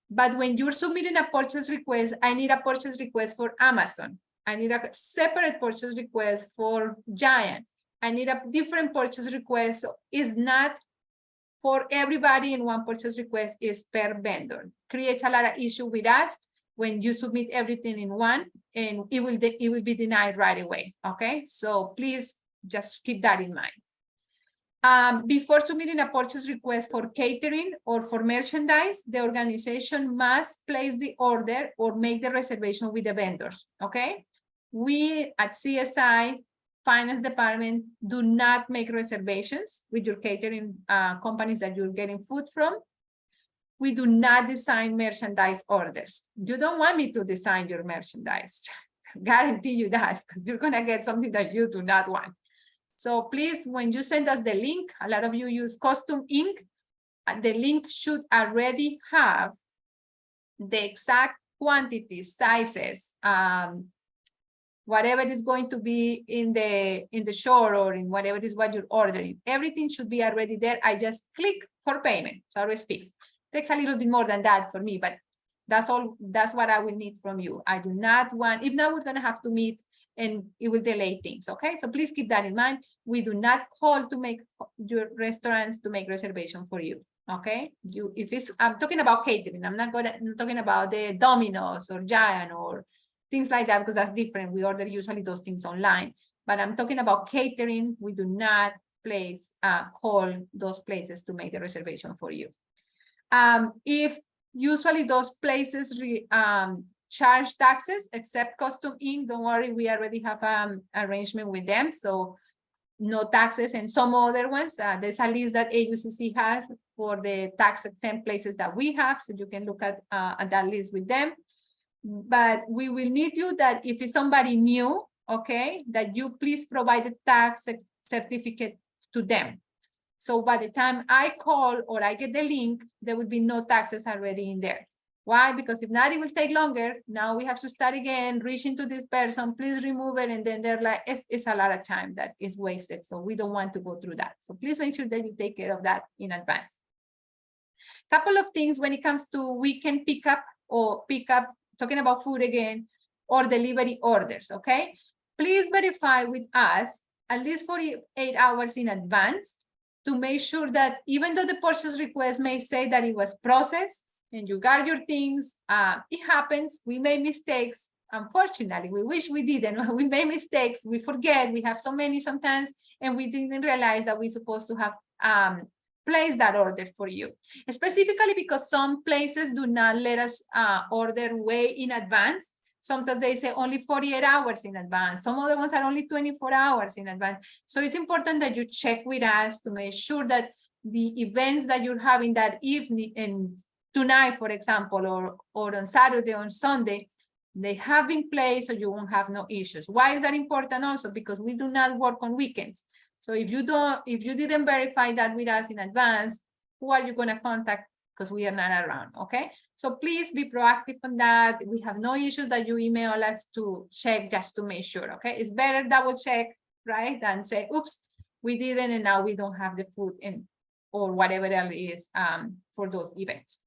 But when you're submitting a purchase request, I need a purchase request for Amazon. I need a separate purchase request for Giant. I need a different purchase request. So it's not for everybody in one purchase request, is per vendor. Creates a lot of issue with us when you submit everything in one, and it will be denied right away, okay? So please just keep that in mind. Before submitting a purchase request for catering or for merchandise, the organization must place the order or make the reservation with the vendors, okay? We at CSI Finance Department do not make reservations with your catering companies that you're getting food from. We do not design merchandise orders. You don't want me to design your merchandise. Guarantee you that, because you're gonna get something that you do not want. So please, when you send us the link, a lot of you use custom ink. The link should already have the exact quantities, sizes, whatever is going to be in the store or in whatever is what you're ordering. Everything should be already there. I just click for payment, so to speak. Takes a little bit more than that for me, but that's all. That's what I will need from you. I do not want, if not, we're gonna have to meet and it will delay things, okay? So please keep that in mind. We do not call to make your restaurants to make reservation for you. Okay, I'm talking about catering. I'm not talking about the Domino's or Giant or things like that, because that's different. We order usually those things online, but I'm talking about catering. We do not call those places to make the reservation for you. If usually those places charge taxes except Custom Inn, don't worry, we already have arrangement with them, so no taxes. And some other ones, there's a list that AUCC has for the tax exempt places that we have, so you can look at that list with them. But we will need you that if it's somebody new, okay, that you please provide the tax certificate to them. So by the time I call or I get the link, there will be no taxes already in there. Why? Because if not, it will take longer. Now we have to start again, reaching to this person, please remove it. And then they're like, it's a lot of time that is wasted. So we don't want to go through that. So please make sure that you take care of that in advance. Couple of things when it comes to weekend pickup or pickup, talking about food again, or delivery orders, okay? Please verify with us at least 48 hours in advance to make sure that even though the purchase request may say that it was processed and you got your things, it happens, we made mistakes. Unfortunately, we wish we didn't. We made mistakes, we forget, we have so many sometimes, and we didn't realize that we're supposed to have placed that order for you. Specifically because some places do not let us order way in advance. Sometimes they say only 48 hours in advance. Some other ones are only 24 hours in advance. So it's important that you check with us to make sure that the events that you're having that evening and tonight, for example, or on Saturday, on Sunday, they have been placed so you won't have no issues. Why is that important also? Because we do not work on weekends. So if you didn't verify that with us in advance, who are you going to contact? Because we are not around, okay? So please be proactive on that. We have no issues that you email us to check just to make sure, okay? It's better double check, right? Than say, oops, we didn't and now we don't have the food in or whatever else is for those events.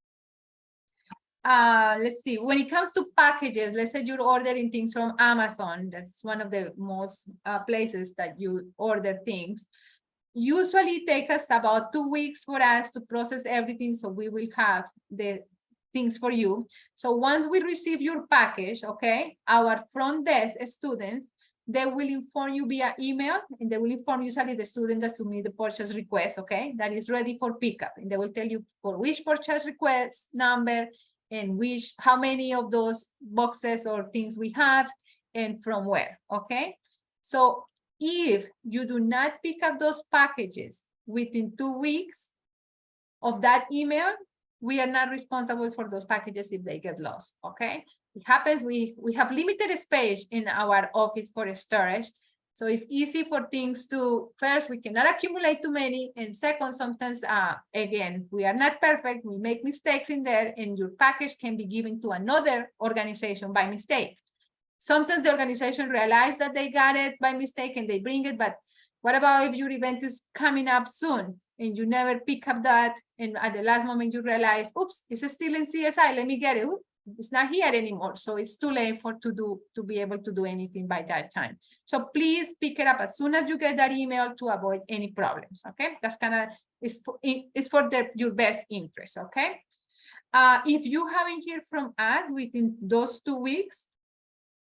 Let's see, when it comes to packages, let's say you're ordering things from Amazon. That's one of the most places that you order things. Usually it takes us about 2 weeks for us to process everything, so we will have the things for you. So once we receive your package, okay, our front desk students, they will inform you via email, and they will inform usually the student that submit the purchase request, okay, that is ready for pickup, and they will tell you for which purchase request number and how many of those boxes or things we have and from where, okay? So if you do not pick up those packages within 2 weeks of that email, we are not responsible for those packages if they get lost, okay? It happens, we have limited space in our office for storage. So it's easy for things to, first, we cannot accumulate too many. And second, sometimes, again, we are not perfect. We make mistakes in there and your package can be given to another organization by mistake. Sometimes the organization realize that they got it by mistake and they bring it. But what about if your event is coming up soon and you never pick up that? And at the last moment you realize, oops, it's still in CSI. Let me get it. Oops, it's not here anymore. So it's too late to be able to do anything by that time. So please pick it up as soon as you get that email to avoid any problems. Okay, that's kind of it's for your best interest. Okay, if you haven't heard from us within those 2 weeks,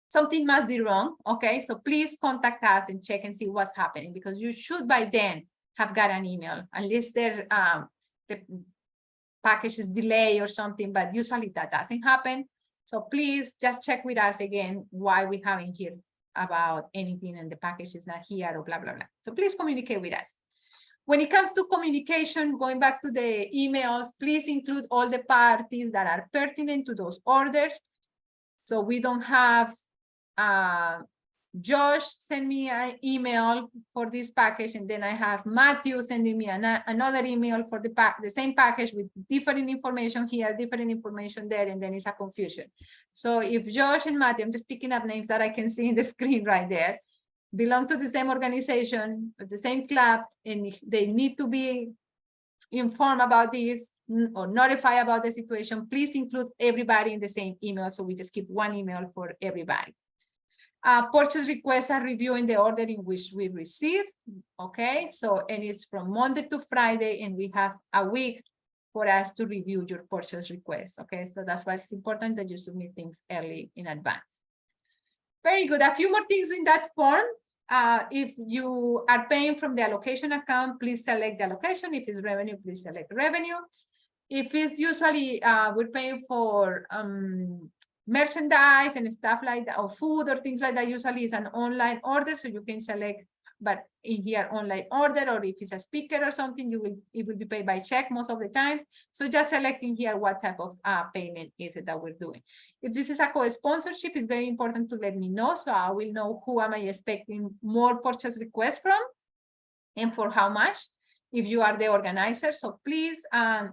something must be wrong. Okay, so please contact us and check and see what's happening, because you should by then have got an email, unless the package is delayed or something, but usually that doesn't happen. So please just check with us again why we haven't heard about anything and the package is not here or blah, blah, blah. So please communicate with us. When it comes to communication, going back to the emails, please include all the parties that are pertinent to those orders. So we don't have Josh send me an email for this package, and then I have Matthew sending me another email for the same package with different information here, different information there, and then it's a confusion. So if Josh and Matthew, I'm just picking up names that I can see in the screen right there, belong to the same organization, the same club, and they need to be informed about this or notify about the situation, please include everybody in the same email, so we just keep one email for everybody. Purchase requests are reviewing the order in which we received. Okay, so and it's from Monday to Friday, and we have a week for us to review your purchase request. Okay, so that's why it's important that you submit things early in advance. Very good. A few more things in that form. If you are paying from the allocation account, please select the allocation. If it's revenue, please select revenue. If it's usually we're paying for merchandise and stuff like that, or food or things like that, usually it's an online order, so you can select, but in here online order, or if it's a speaker or something, it will be paid by check most of the times. So just selecting here what type of payment is it that we're doing. If this is a co-sponsorship, it's very important to let me know, so I will know who am I expecting more purchase requests from and for how much, if you are the organizer. So please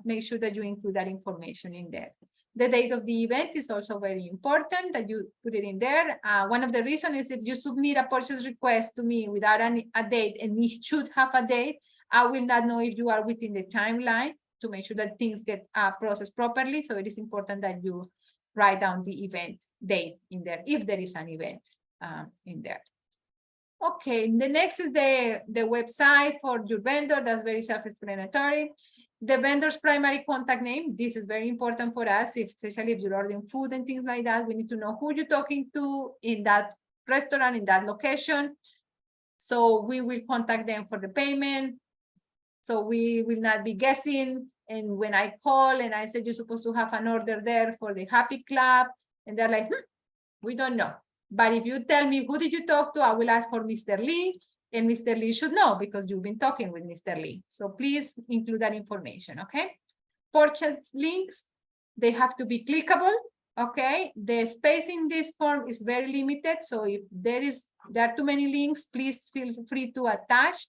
make sure that you include that information in there. The date of the event is also very important that you put it in there. One of the reasons is if you submit a purchase request to me without a date, and it should have a date, I will not know if you are within the timeline to make sure that things get processed properly. So it is important that you write down the event date in there, if there is an event in there. Okay, the next is the website for your vendor. That's very self-explanatory. The vendor's primary contact name. This is very important for us, especially if you're ordering food and things like that. We need to know who you're talking to in that restaurant, in that location. So we will contact them for the payment. So we will not be guessing. And when I call and I said you're supposed to have an order there for the Happy Club, and they're like, we don't know. But if you tell me who did you talk to, I will ask for Mr. Lee, and Mr. Lee should know because you've been talking with Mr. Lee. So please include that information, okay? Purchase links, they have to be clickable, okay? The space in this form is very limited, so if there are too many links, please feel free to attach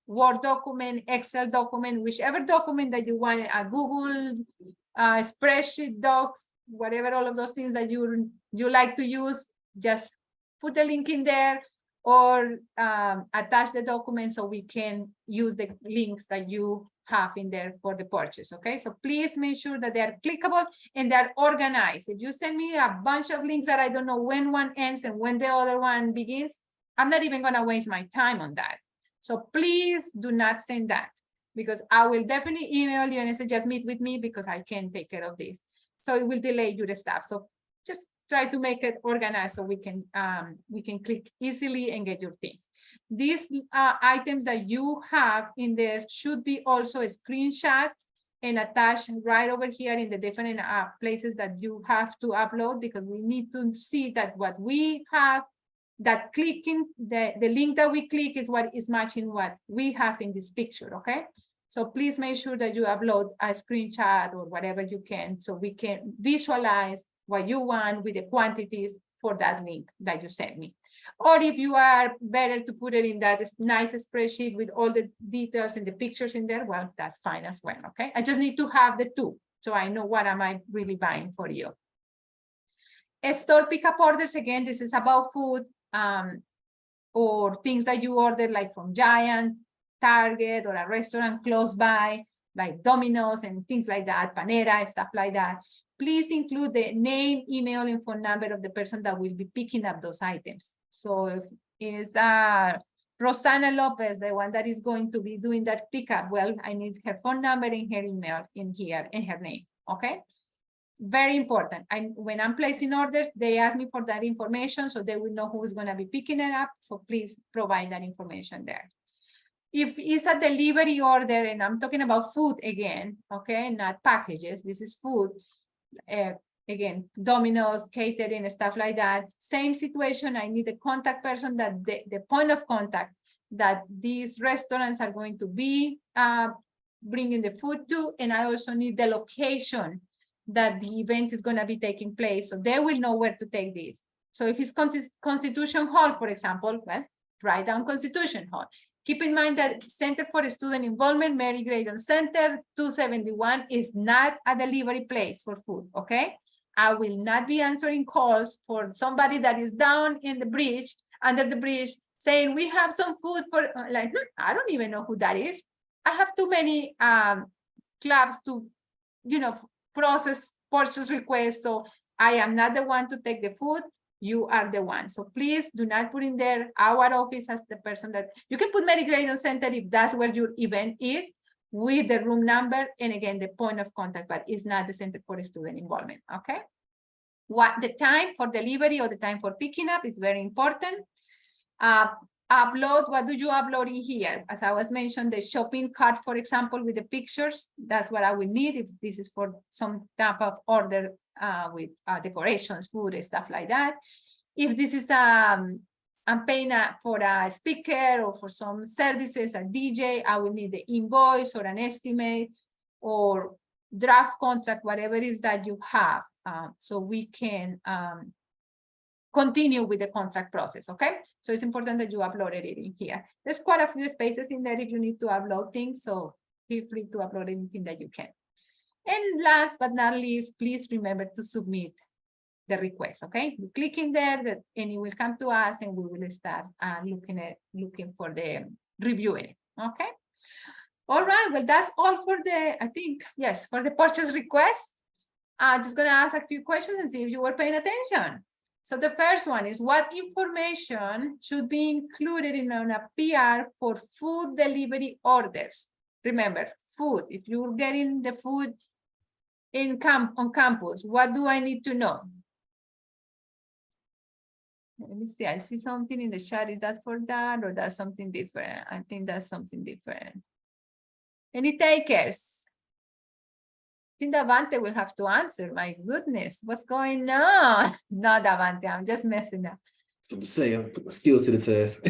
Word document, Excel document, whichever document that you want, a Google spreadsheet, docs, whatever, all of those things that you like to use, just put a link in there or attach the document so we can use the links that you have in there for the purchase, okay? So please make sure that they are clickable and they're organized. If you send me a bunch of links that I don't know when one ends and when the other one begins, I'm not even gonna waste my time on that. So please do not send that, because I will definitely email you and say, just meet with me because I can't take care of this. So it will delay your stuff. So just try to make it organized so we can click easily and get your things. These items that you have in there should be also a screenshot and attached right over here in the different places that you have to upload, because we need to see that what we have, that clicking, the link that we click is what is matching what we have in this picture, okay? So please make sure that you upload a screenshot or whatever you can so we can visualize what you want with the quantities for that link that you sent me. Or if you are better to put it in that nice spreadsheet with all the details and the pictures in there, well, that's fine as well, okay? I just need to have the two so I know what am I really buying for you. Store pickup orders, again, this is about food or things that you order like from Giant, Target, or a restaurant close by, like Domino's and things like that, Panera, stuff like that. Please include the name, email, and phone number of the person that will be picking up those items. So if it's Rosanna Lopez, the one that is going to be doing that pickup, well, I need her phone number and her email in here and her name, okay? Very important. When I'm placing orders, they ask me for that information so they will know who is going to be picking it up. So please provide that information there. If it's a delivery order, and I'm talking about food again, okay, not packages, this is food. Again, Domino's, catering, stuff like that. Same situation. I need a contact person, that the point of contact that these restaurants are going to be bringing the food to, and I also need the location that the event is going to be taking place, so they will know where to take this. So if it's Constitution Hall, for example, well, write down Constitution Hall. Keep in mind that Center for Student Involvement, Mary Graydon Center, 271 is not a delivery place for food, okay? I will not be answering calls for somebody that is down in the bridge, under the bridge, saying we have some food for, like, I don't even know who that is. I have too many clubs to, process purchase requests, so I am not the one to take the food. You are the one. So please do not put in there our office as the person that, you can put Mary Graydon Center if that's where your event is, with the room number and again, the point of contact, but it's not the Center for Student Involvement, okay? What the time for delivery or the time for picking up is very important. Upload, what do you upload in here? As I was mentioned, the shopping cart, for example, with the pictures, that's what I will need if this is for some type of order with decorations, food, and stuff like that. If this is I'm paying for a speaker or for some services, a DJ, I will need the invoice or an estimate or draft contract, whatever it is that you have, so we can continue with the contract process, okay? So it's important that you uploaded it in here. There's quite a few spaces in there if you need to upload things, so feel free to upload anything that you can. And last but not least, please remember to submit the request, okay? You click in there and it will come to us and we will start looking for the reviewing it, okay? All right, well, that's all for the, I think, yes, for the purchase request. I'm just gonna ask a few questions and see if you were paying attention. So the first one is, what information should be included in a PR for food delivery orders? Remember, food, if you're getting the food on campus, what do I need to know? Let me see, I see something in the chat. Is that for that or that's something different? I think that's something different. Any takers? I think Davante will have to answer. My goodness, what's going on? No, Davante, I'm just messing up. What to say, I put my skills to the test.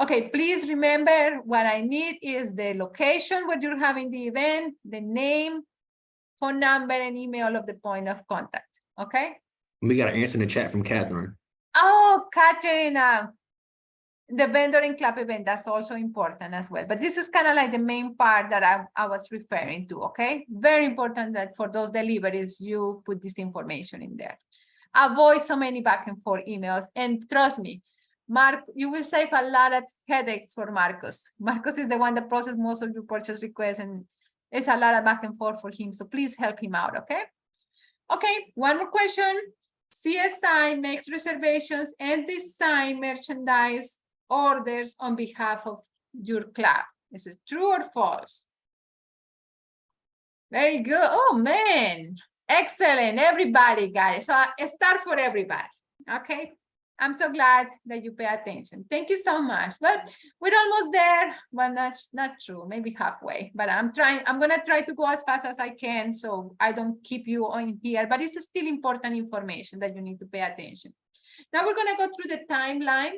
Okay, please remember what I need is the location where you're having the event, the name, phone number, and email of the point of contact. Okay. We got an answer in the chat from Catherine. Oh, Catherine, the vendor and club event, that's also important as well. But this is kind of like the main part that I was referring to, okay? Very important that for those deliveries, you put this information in there. Avoid so many back and forth emails. And trust me, Mark, you will save a lot of headaches for Marcos. Marcos is the one that processes most of your purchase requests and it's a lot of back and forth for him. So please help him out, okay? Okay, one more question. CSI makes reservations and design merchandise orders on behalf of your club. Is it true or false? Very good. Oh man, excellent. Everybody got it. So a star for everybody. Okay. I'm so glad that you pay attention. Thank you so much. But we're almost there. Well, not true. Maybe halfway. But I'm gonna try to go as fast as I can so I don't keep you on here. But it's still important information that you need to pay attention. Now we're gonna go through the timeline.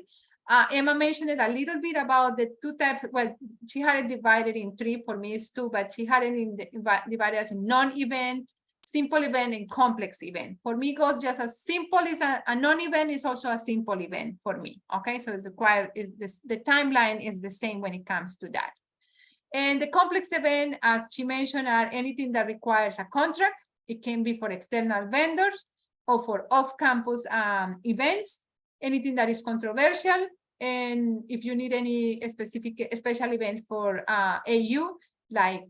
Emma mentioned it a little bit about the two types. Well, she had it divided in three. For me, it's two, but she had it divided as a non-event, simple event, and complex event. For me, it goes just as simple as a non-event is also a simple event for me. Okay, so it's required. The timeline is the same when it comes to that. And the complex event, as she mentioned, are anything that requires a contract. It can be for external vendors or for off-campus events. Anything that is controversial, and if you need any special events for AU, like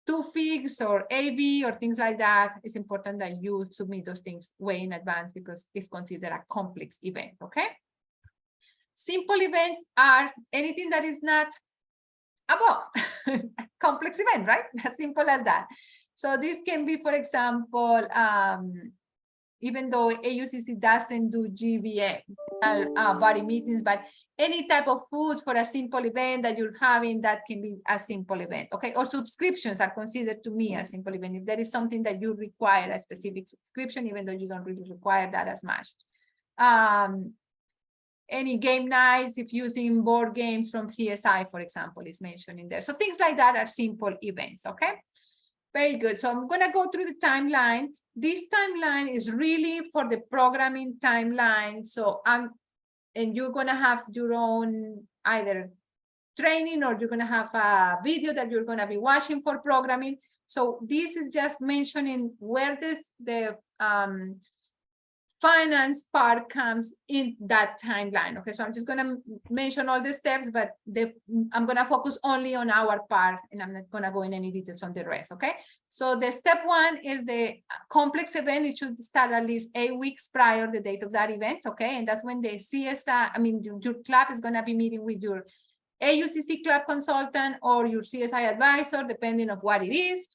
2 figs or AV or things like that, it's important that you submit those things way in advance because it's considered a complex event, okay? Simple events are anything that is not above complex event, right? As simple as that. So this can be, for example, even though AUCC doesn't do GVA body meetings, but any type of food for a simple event that you're having, that can be a simple event, okay? Or subscriptions are considered to me a simple event. If there is something that you require a specific subscription, even though you don't really require that as much. Any game nights, if using board games from CSI, for example, is mentioned in there. So things like that are simple events, okay? Very good. So I'm gonna go through the timeline. This timeline is really for the programming timeline. So and you're gonna have your own either training or you're gonna have a video that you're gonna be watching for programming. So this is just mentioning where the finance part comes in that timeline. Okay, so I'm just gonna mention all the steps, but I'm gonna focus only on our part and I'm not gonna go in any details on the rest, okay? So the step one is the complex event. It should start at least 8 weeks prior the date of that event, okay? And that's when the CSI, your club is gonna be meeting with your AUCC club consultant or your CSI advisor, depending on what it is,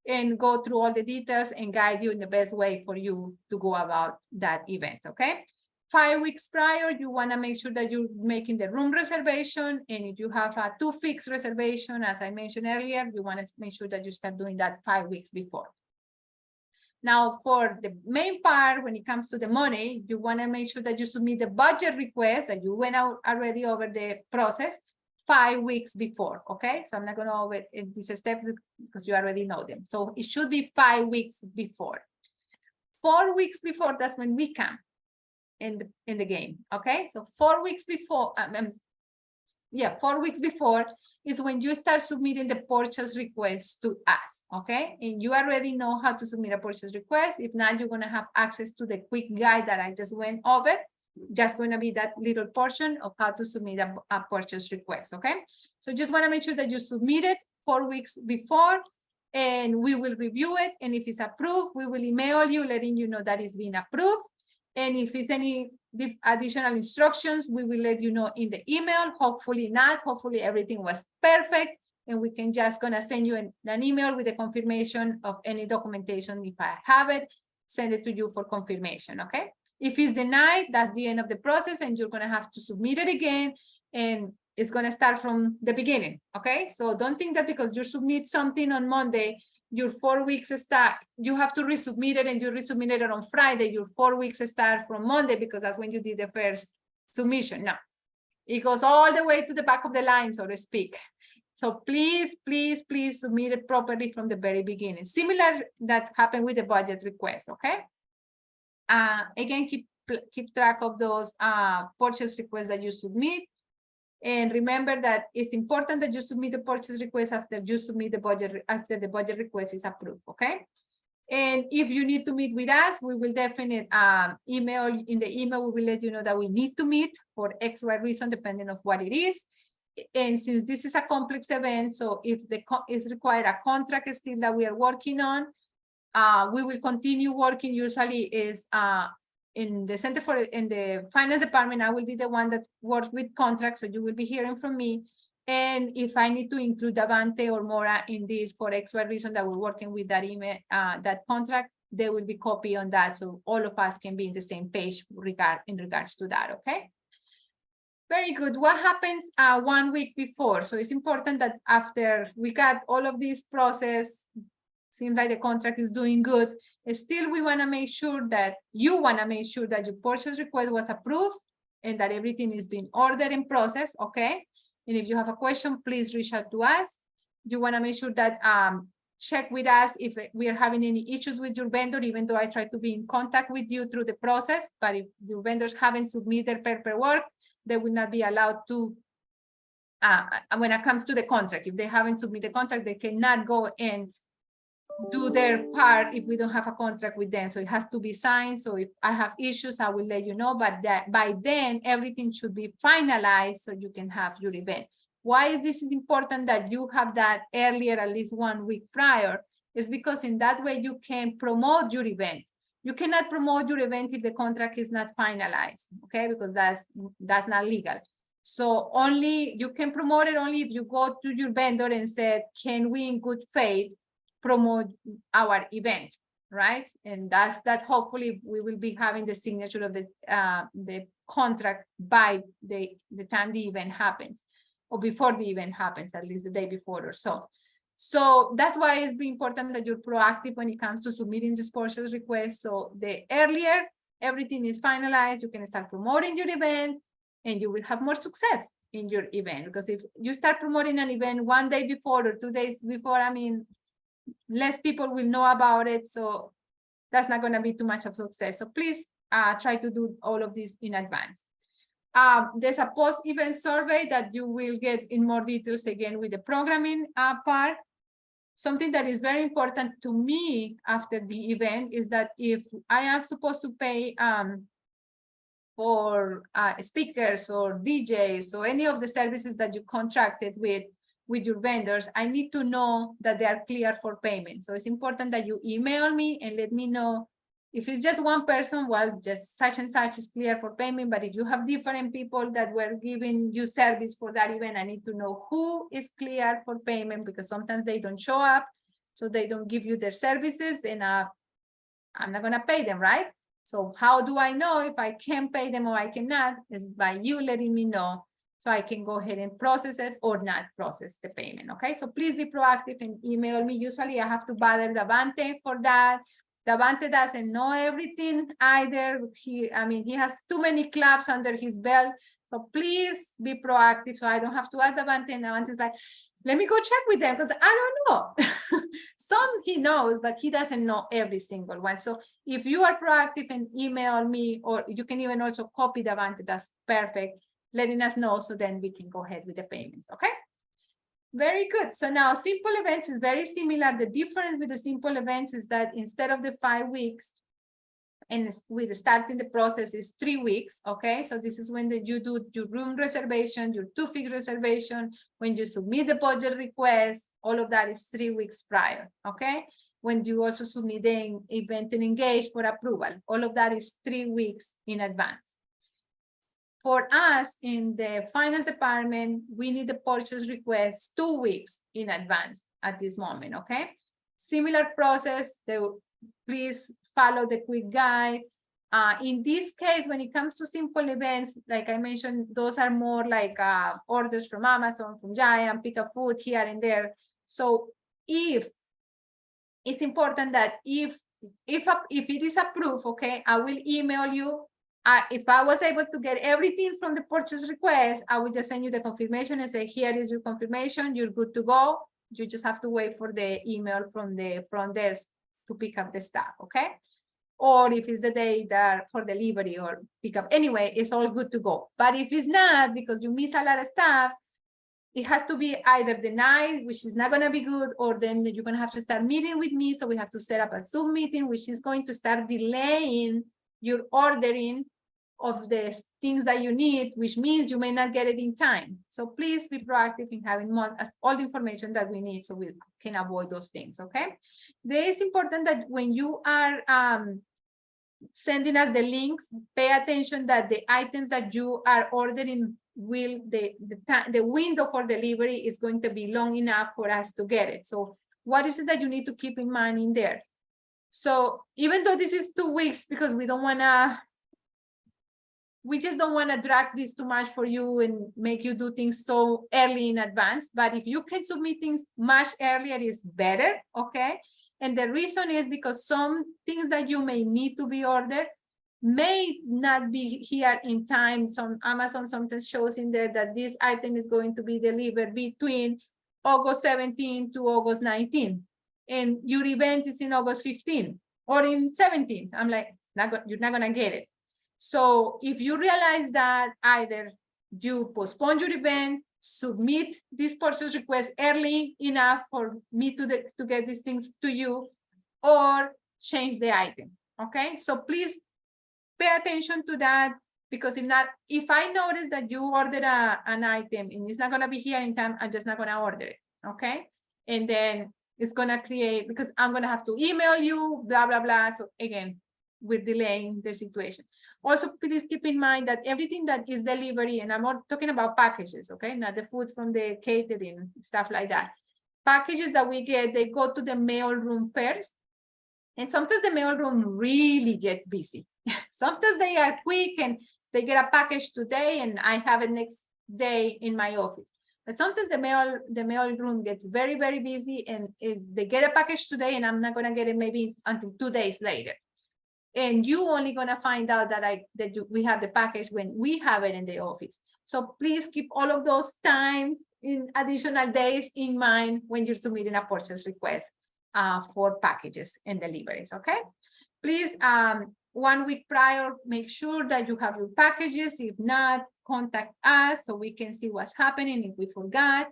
and go through all the details and guide you in the best way for you to go about that event, okay? 5 weeks prior, you want to make sure that you're making the room reservation. And if you have a 2 fixed reservation, as I mentioned earlier, you want to make sure that you start doing that 5 weeks before. Now, for the main part, when it comes to the money, you want to make sure that you submit the budget request, that you went out already over the process 5 weeks before, okay? So I'm not going to over in these steps because you already know them. So it should be 5 weeks before. 4 weeks before, that's when we come in the game, okay? So 4 weeks before, 4 weeks before is when you start submitting the purchase request to us, okay? And you already know how to submit a purchase request. If not, you're going to have access to the quick guide that I just went over. Just going to be that little portion of how to submit a purchase request, okay? So just want to make sure that you submit it 4 weeks before, and we will review it. And if it's approved, we will email you letting you know that it's been approved. And if it's any additional instructions, we will let you know in the email. Hopefully not. Hopefully everything was perfect. And we can just gonna send you an email with the confirmation of any documentation. If I have it, send it to you for confirmation, okay? If it's denied, that's the end of the process and you're gonna have to submit it again. And it's gonna start from the beginning, okay? So don't think that because you submit something on Monday, your 4 weeks start, you have to resubmit it and you resubmit it on Friday, your 4 weeks start from Monday because that's when you did the first submission. No, it goes all the way to the back of the line, so to speak. So please, please, please submit it properly from the very beginning. Similar that happened with the budget request, okay? Again, keep track of those purchase requests that you submit. And remember that it's important that you submit the purchase request after you submit the budget, after the budget request is approved, okay? And if you need to meet with us, we will definitely email, in the email, we will let you know that we need to meet for X, Y reason, depending on what it is. And since this is a complex event, so if the is required a contract still that we are working on, we will continue working. Usually is in the center for in the finance department, I will be the one that works with contracts, so you will be hearing from me. And if I need to include Davante or Mora in this for X, Y reason that we're working with that email, that contract, there will be copy on that, so all of us can be in the same page in regards to that, okay? Very good. What happens 1 week before? So it's important that after we got all of this process, seems like the contract is doing good, still we want to make sure that you want to make sure that your purchase request was approved and that everything is being ordered and processed, okay? And if you have a question, please reach out to us. You want to make sure that check with us if we are having any issues with your vendor, even though I try to be in contact with you through the process, but if your vendors haven't submitted paperwork, they will not be allowed to, when it comes to the contract, if they haven't submitted the contract, they cannot go and do their part if we don't have a contract with them. So it has to be signed. So if I have issues, I will let you know, but that by then everything should be finalized so you can have your event. Why is this important that you have that earlier, at least 1 week prior? Is because in that way you can promote your event. You cannot promote your event if the contract is not finalized, okay? Because that's not legal. So only you can promote it only if you go to your vendor and said, can we in good faith promote our event, right? And that's that. Hopefully we will be having the signature of the contract by the time the event happens, or before the event happens, at least the day before or so. So that's why it's important that you're proactive when it comes to submitting this purchase request. So the earlier everything is finalized, you can start promoting your event and you will have more success in your event. Because if you start promoting an event 1 day before or 2 days before, I mean, less people will know about it. So that's not going to be too much of success. So please try to do all of this in advance. There's a post-event survey that you will get in more details again with the programming part. Something that is very important to me after the event is that if I am supposed to pay for speakers or DJs or any of the services that you contracted with your vendors, I need to know that they are clear for payment. So it's important that you email me and let me know If it's just one person, well, just such and such is clear for payment. But if you have different people that were giving you service for that event, I need to know who is clear for payment, because sometimes they don't show up, so they don't give you their services, and I'm not gonna pay them, right? So how do I know if I can pay them or I cannot? Is by you letting me know, so I can go ahead and process it or not process the payment, okay? So please be proactive and email me. Usually I have to bother Davante for that. Davante doesn't know everything either. He has too many clubs under his belt. So please be proactive, so I don't have to ask Davante, and Davante's like, let me go check with them, because I don't know. Some he knows, but he doesn't know every single one. So if you are proactive and email me, or you can even also copy Davante, that's perfect, letting us know, so then we can go ahead with the payments, okay? Very good. So now simple events is very similar. The difference with the simple events is that instead of the 5 weeks, and with starting the process is 3 weeks, okay? So this is when you do your room reservation, your 2-fee reservation, when you submit the budget request, all of that is 3 weeks prior, okay? When you also submit the event and engage for approval, all of that is 3 weeks in advance. For us in the finance department, we need the purchase request 2 weeks in advance at this moment, okay? Similar process, please follow the quick guide. In this case, when it comes to simple events, like I mentioned, those are more like orders from Amazon, from Giant, pick up food here and there. So if it's important that if it is approved, okay, I will email you. If I was able to get everything from the purchase request, I will just send you the confirmation and say, here is your confirmation, you're good to go. You just have to wait for the email from the front desk to pick up the stuff, okay? Or if it's the day that for delivery or pickup, anyway, it's all good to go. But if it's not, because you miss a lot of stuff, it has to be either denied, which is not going to be good, or then you're going to have to start meeting with me. So we have to set up a Zoom meeting, which is going to start delaying your ordering of the things that you need, which means you may not get it in time. So please be proactive in having all the information that we need, so we can avoid those things, okay? It's important that when you are sending us the links, pay attention that the items that you are ordering the window for delivery is going to be long enough for us to get it. So what is it that you need to keep in mind in there? So even though this is 2 weeks, because we just don't want to drag this too much for you and make you do things so early in advance. But if you can submit things much earlier, is better, okay? And the reason is because some things that you may need to be ordered may not be here in time. Some Amazon sometimes shows in there that this item is going to be delivered between August 17 to August 19. And your event is in August 15 or in 17. I'm like, you're not going to get it. So if you realize that, either you postpone your event, submit this purchase request early enough for me to get these things to you, or change the item, okay? So please pay attention to that, because if I notice that you ordered an item and it's not going to be here in time, I'm just not going to order it, okay? And then it's going to create, because I'm going to have to email you, blah, blah, blah. So again, we're delaying the situation. Also, please keep in mind that everything that is delivery, and I'm not talking about packages, okay? Not the food from the catering, stuff like that. Packages that we get, they go to the mail room first. And sometimes the mail room really get busy. Sometimes they are quick and they get a package today and I have it next day in my office. But sometimes the mail room gets very, very busy, and they get a package today and I'm not going to get it maybe until 2 days later. And you only going to find out that we have the package when we have it in the office. So please keep all of those times in additional days in mind when you're submitting a purchase request for packages and deliveries, okay? Please, 1 week prior, make sure that you have your packages. If not, contact us so we can see what's happening if we forgot.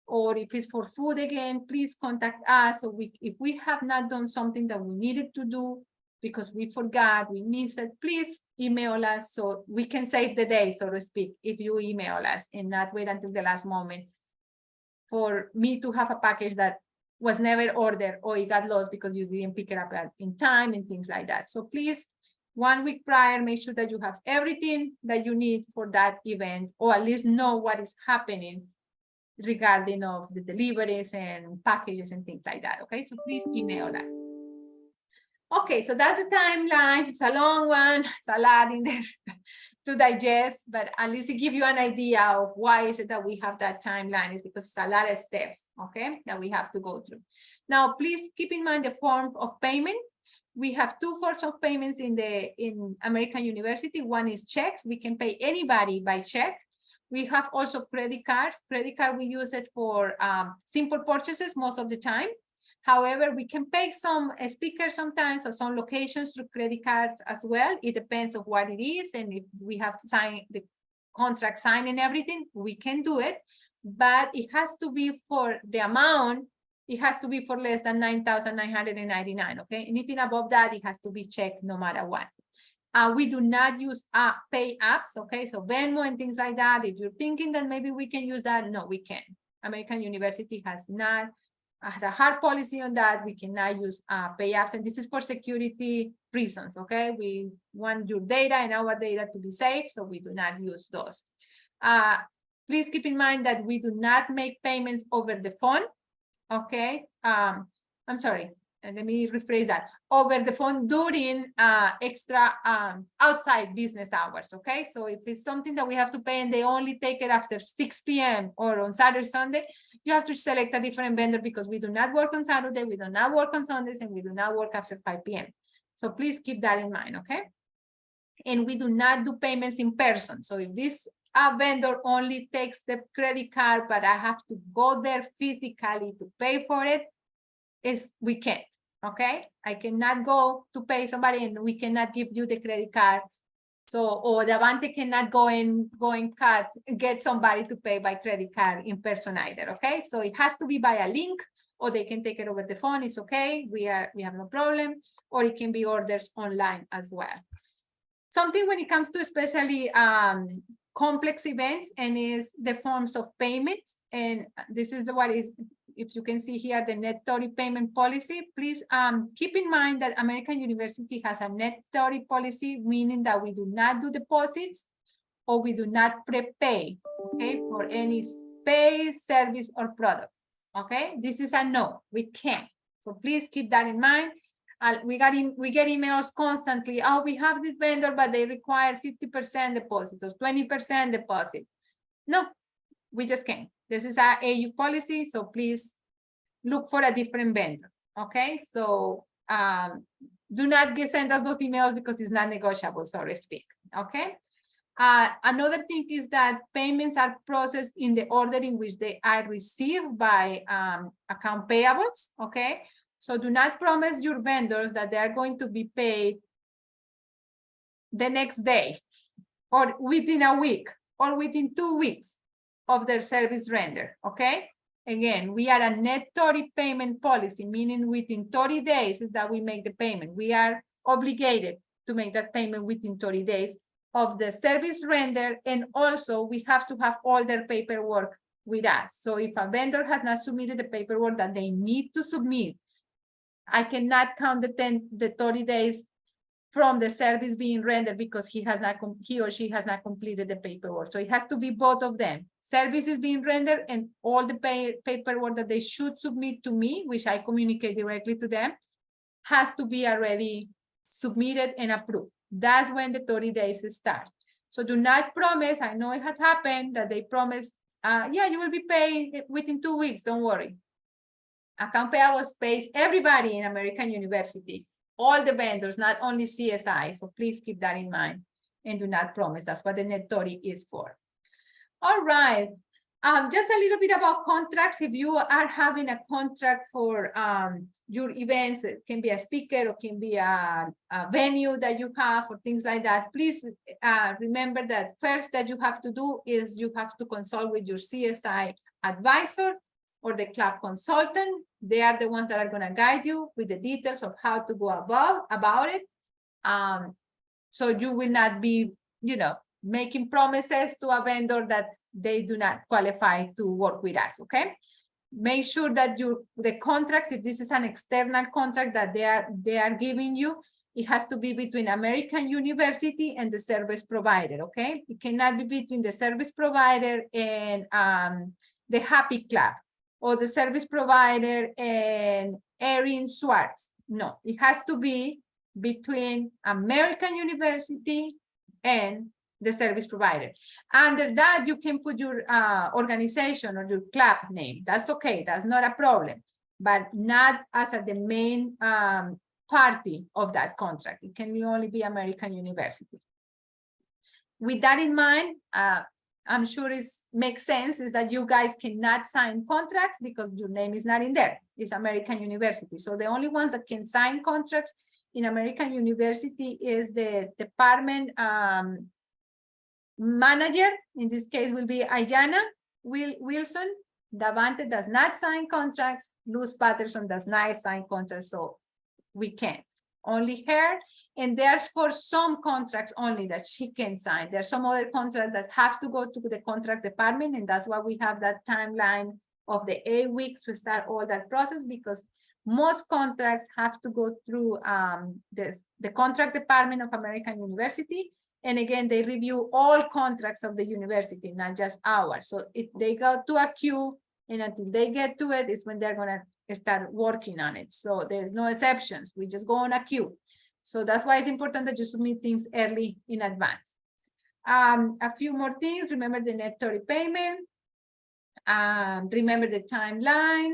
Or if it's for food again, please contact us. So if we have not done something that we needed to do because we forgot, we missed it, please email us so we can save the day, so to speak, if you email us and not wait until the last moment for me to have a package that was never ordered or it got lost because you didn't pick it up in time and things like that. So please, 1 week prior, make sure that you have everything that you need for that event, or at least know what is happening regarding of the deliveries and packages and things like that. Okay, so please email us. Okay, so that's the timeline. It's a long one. It's a lot in there to digest, but at least to give you an idea of why is it that we have that timeline, is because it's a lot of steps, okay, that we have to go through. Now, please keep in mind the form of payment. We have 2 forms of payments in American University. One is checks. We can pay anybody by check. We have also credit cards. Credit card, we use it for simple purchases most of the time. However, we can pay some speakers sometimes or some locations through credit cards as well. It depends on what it is. And if we have signed the contract signed and everything, we can do it. But it has to be for the amount. It has to be for less than $9,999. Okay. Anything above that, it has to be checked no matter what. We do not use pay apps. Okay. So Venmo and things like that. If you're thinking that maybe we can use that, no, we can't. American University has a hard policy on that. We cannot use pay apps, and this is for security reasons. Okay, we want your data and our data to be safe, so we do not use those. Please keep in mind that we do not make payments over the phone. Okay, I'm sorry, and let me rephrase that. Over the phone during extra outside business hours. Okay, so if it's something that we have to pay and they only take it after 6 p.m. or on Saturday, Sunday, you have to select a different vendor, because we do not work on Saturday, we do not work on Sundays, and we do not work after 5 p.m. So please keep that in mind, okay? And we do not do payments in person. So if this vendor only takes the credit card, but I have to go there physically to pay for it, we can't. Okay, I cannot go to pay somebody and we cannot give you the credit card. So, or the Avante cannot go and get somebody to pay by credit card in person either. Okay, so it has to be by a link, or they can take it over the phone. It's okay. We have no problem. Or it can be orders online as well. Something when it comes to especially complex events and is the forms of payments. And this is what is, if you can see here, the net 30 payment policy. Please keep in mind that American University has a net 30 policy, meaning that we do not do deposits or we do not prepay, okay, for any space, service, or product. Okay, this is a no, we can't. So please keep that in mind. We get emails constantly. Oh, we have this vendor, but they require 50% deposit or 20% deposit. No, we just can't. This is our AU policy, so please look for a different vendor. Okay, so do not send us those emails because it's not negotiable, so to speak. Okay. Another thing is that payments are processed in the order in which they are received by account payables. Okay. So do not promise your vendors that they are going to be paid the next day or within a week or within 2 weeks of their service render. Okay. Again, we are a net 30 payment policy, meaning within 30 days is that we make the payment. We are obligated to make that payment within 30 days of the service render. And also we have to have all their paperwork with us. So if a vendor has not submitted the paperwork that they need to submit, I cannot count the 30 days from the service being rendered because he or she has not completed the paperwork. So it has to be both of them. Service is being rendered and all the paperwork that they should submit to me, which I communicate directly to them, has to be already submitted and approved. That's when the 30 days start. So do not promise, I know it has happened that they promise, yeah, you will be paid within 2 weeks, don't worry. Account payables pays everybody in American University, all the vendors, not only CSI. So please keep that in mind and do not promise. That's what the net 30 is for. All right. Just a little bit about contracts. If you are having a contract for your events, it can be a speaker or can be a venue that you have or things like that. Please remember that first that you have to do is you have to consult with your CSI advisor or the club consultant. They are the ones that are going to guide you with the details of how to go about it. So you will not be, making promises to a vendor that they do not qualify to work with us, okay? make sure that the contracts, if this is an external contract that they are giving you, it has to be between American University and the service provider, okay? It cannot be between the service provider and the Happy Club, or the service provider and Erin Swartz. No, it has to be between American University and the service provider. Under that, you can put your organization or your club name. That's okay, that's not a problem, but not as the main party of that contract. It can only be American University. With that in mind, I'm sure it makes sense is that you guys cannot sign contracts because your name is not in there. It's American University. So the only ones that can sign contracts in American University is the department manager. In this case will be Ayana Wilson. Davante does not sign contracts. Luz Patterson does not sign contracts. So we can't. Only her. And there's for some contracts only that she can sign. There's some other contracts that have to go to the contract department, and that's why we have that timeline of the 8 weeks to start all that process, because most contracts have to go through the contract department of American University. And again, they review all contracts of the university, not just ours. So if they go to a queue, and until they get to it, is when they're gonna start working on it. So there's no exceptions. We just go on a queue. So that's why it's important that you submit things early in advance. A few more things. Remember the net 30 payment. Remember the timeline.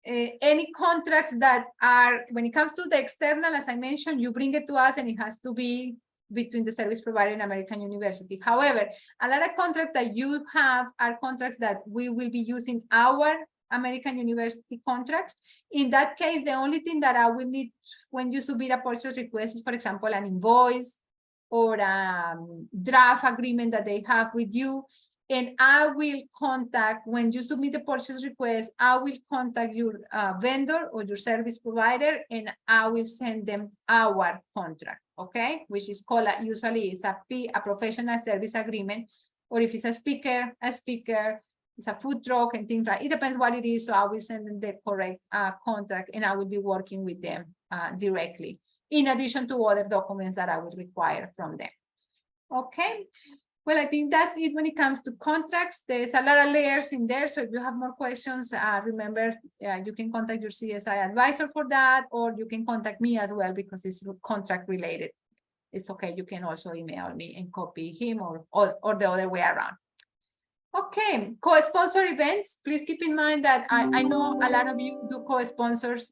Any contracts that are, when it comes to the external, as I mentioned, you bring it to us and it has to be between the service provider and American University. However, a lot of contracts that you have are contracts that we will be using our American University contracts. In that case, the only thing that I will need when you submit a purchase request is, for example, an invoice or a draft agreement that they have with you. And I will contact, when you submit the purchase request, I will contact your vendor or your service provider, and I will send them our contract, okay? Which is called, usually it's a professional service agreement, or if it's a speaker, it's a food truck and things like, it depends what it is. So I will send them the correct contract, and I will be working with them directly, in addition to other documents that I will require from them. Okay. Well, I think that's it when it comes to contracts. There's a lot of layers in there. So if you have more questions, remember, you can contact your CSI advisor for that, or you can contact me as well because it's contract related. It's okay. You can also email me and copy him or the other way around. Okay, co-sponsor events. Please keep in mind that I know a lot of you do co-sponsors,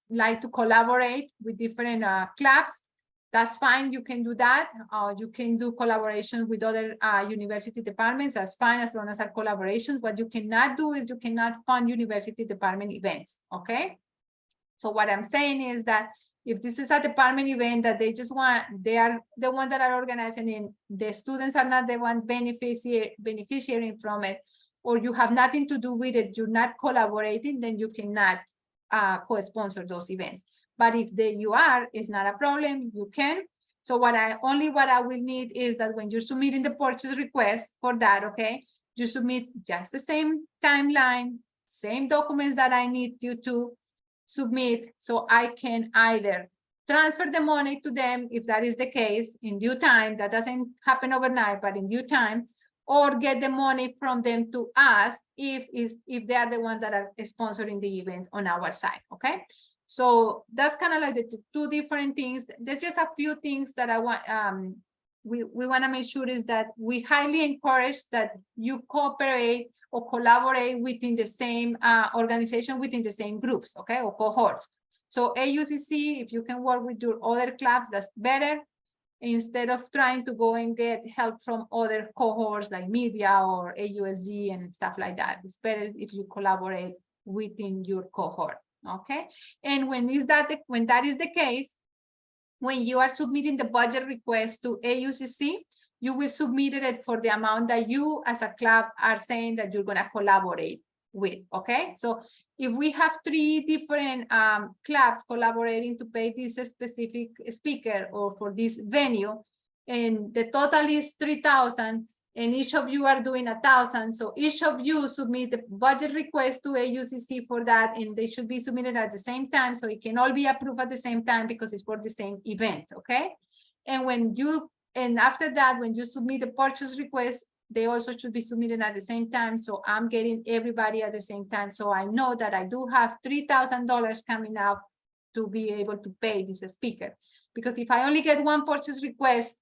like to collaborate with different clubs. That's fine, you can do that. You can do collaboration with other university departments. That's fine, as long as are collaborations. What you cannot do is you cannot fund university department events, okay? So what I'm saying is that if this is a department event that they just want, they are the ones that are organizing it, the students are not the one beneficiating from it, or you have nothing to do with it, you're not collaborating, then you cannot co-sponsor those events. But if you are, it's not a problem, you can. So what I will need is that when you're submitting the purchase request for that, okay, you submit just the same timeline, same documents that I need you to submit, so I can either transfer the money to them, if that is the case, in due time. That doesn't happen overnight, but in due time, or get the money from them to us if they are the ones that are sponsoring the event on our side, okay? So that's kind of like the two different things. There's just a few things that I want, we want to make sure is that we highly encourage that you cooperate or collaborate within the same organization, within the same groups, okay, or cohorts. So AUCC, if you can work with your other clubs, that's better, instead of trying to go and get help from other cohorts like media or AUSD and stuff like that. It's better if you collaborate within your cohort. Okay, and when that is the case, when you are submitting the budget request to AUCC, you will submit it for the amount that you as a club are saying that you're going to collaborate with. Okay, so if we have 3 different clubs collaborating to pay this specific speaker or for this venue, and the total is 3,000, and each of you are doing 1,000. So each of you submit the budget request to AUCC for that, and they should be submitted at the same time. So it can all be approved at the same time because it's for the same event, okay? And after that, when you submit the purchase request, they also should be submitted at the same time. So I'm getting everybody at the same time. So I know that I do have $3,000 coming out to be able to pay this speaker. Because if I only get one purchase request,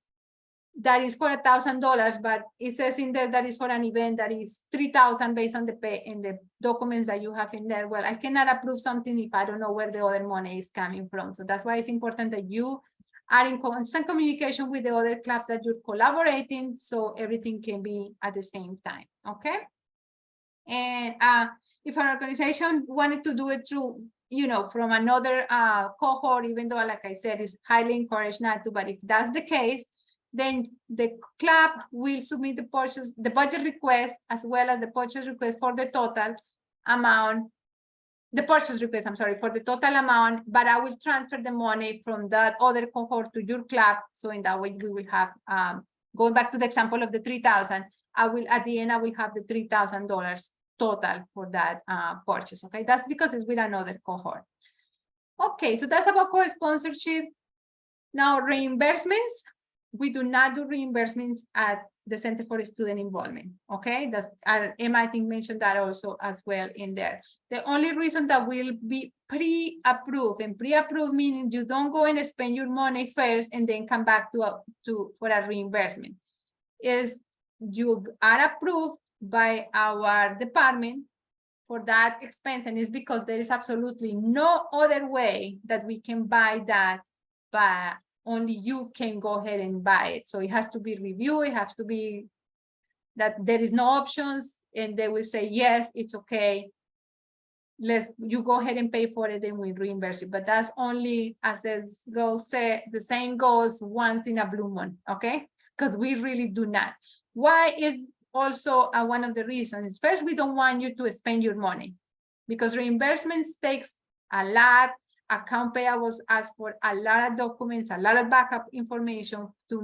that is for $1,000, but it says in there that is for an event that is 3,000 based on the pay in the documents that you have in there. Well, I cannot approve something if I don't know where the other money is coming from. So that's why it's important that you are in constant communication with the other clubs that you're collaborating, so everything can be at the same time, okay? And if an organization wanted to do it through, from another cohort, even though, like I said, it's highly encouraged not to, but if that's the case, then the club will submit the budget request, as well as the purchase request for the total amount, the purchase request, I'm sorry, for the total amount, but I will transfer the money from that other cohort to your club. So in that way, we will have, going back to the example of the 3,000, at the end, I will have the $3,000 total for that purchase, okay? That's because it's with another cohort. Okay, so that's about co-sponsorship. Now, reimbursements. We do not do reimbursements at the Center for Student Involvement, okay? That's, Emma, I think, mentioned that also as well in there. The only reason that will be pre-approved, and pre-approved meaning you don't go and spend your money first and then come back for a reimbursement, is you are approved by our department for that expense, and it's because there is absolutely no other way that we can buy that, but only you can go ahead and buy it. So it has to be reviewed. It has to be that there is no options, and they will say, yes, it's okay. You go ahead and pay for it, and we reimburse it. But that's only, as the saying goes, once in a blue moon, okay? Because we really do not. Why is also one of the reasons? First, we don't want you to spend your money, because reimbursements takes a lot. Account payables ask for a lot of documents, a lot of backup information to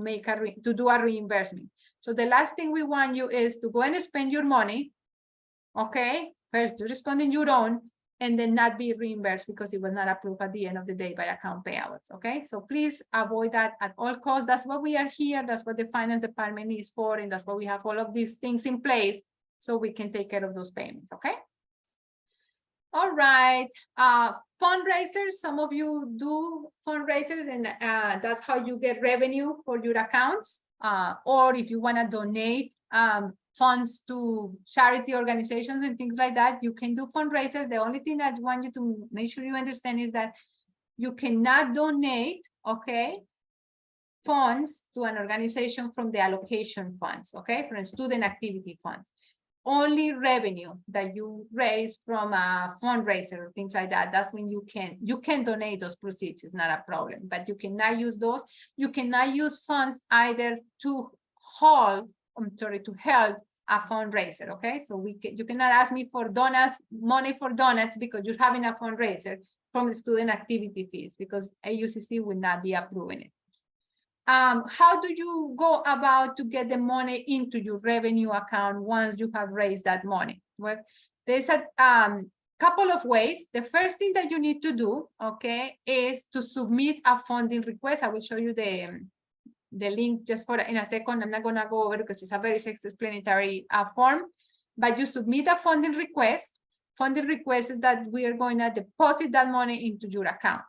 do a reimbursement. So the last thing we want you is to go and spend your money, okay? First, you respond in your own, and then not be reimbursed because it was not approved at the end of the day by account payables, okay? So please avoid that at all costs. That's what we are here. That's what the finance department is for, and that's why we have all of these things in place so we can take care of those payments, okay? All right, fundraisers. Some of you do fundraisers, and that's how you get revenue for your accounts. Or if you want to donate funds to charity organizations and things like that, you can do fundraisers. The only thing that I want you to make sure you understand is that you cannot donate, okay, funds to an organization from the allocation funds, okay, from student activity funds. Only revenue that you raise from a fundraiser or things like that, that's when you can donate those proceeds. It's not a problem, but you cannot use those. You cannot use funds either to help a fundraiser, okay? So you cannot ask me for money for donuts because you're having a fundraiser from the student activity fees, because AUCC will not be approving it. How do you go about to get the money into your revenue account once you have raised that money? Well, there's a couple of ways. The first thing that you need to do, okay, is to submit a funding request. I will show you the link just in a second. I'm not going to go over because it's a very self-explanatory form, but you submit a funding request. Funding request is that we are going to deposit that money into your account.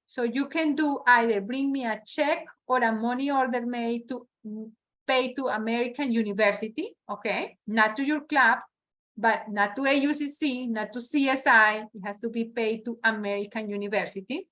So you can do either bring me a check or a money order made to pay to American University, okay? Not to your club, but not to AUCC, not to CSI. It has to be paid to American University.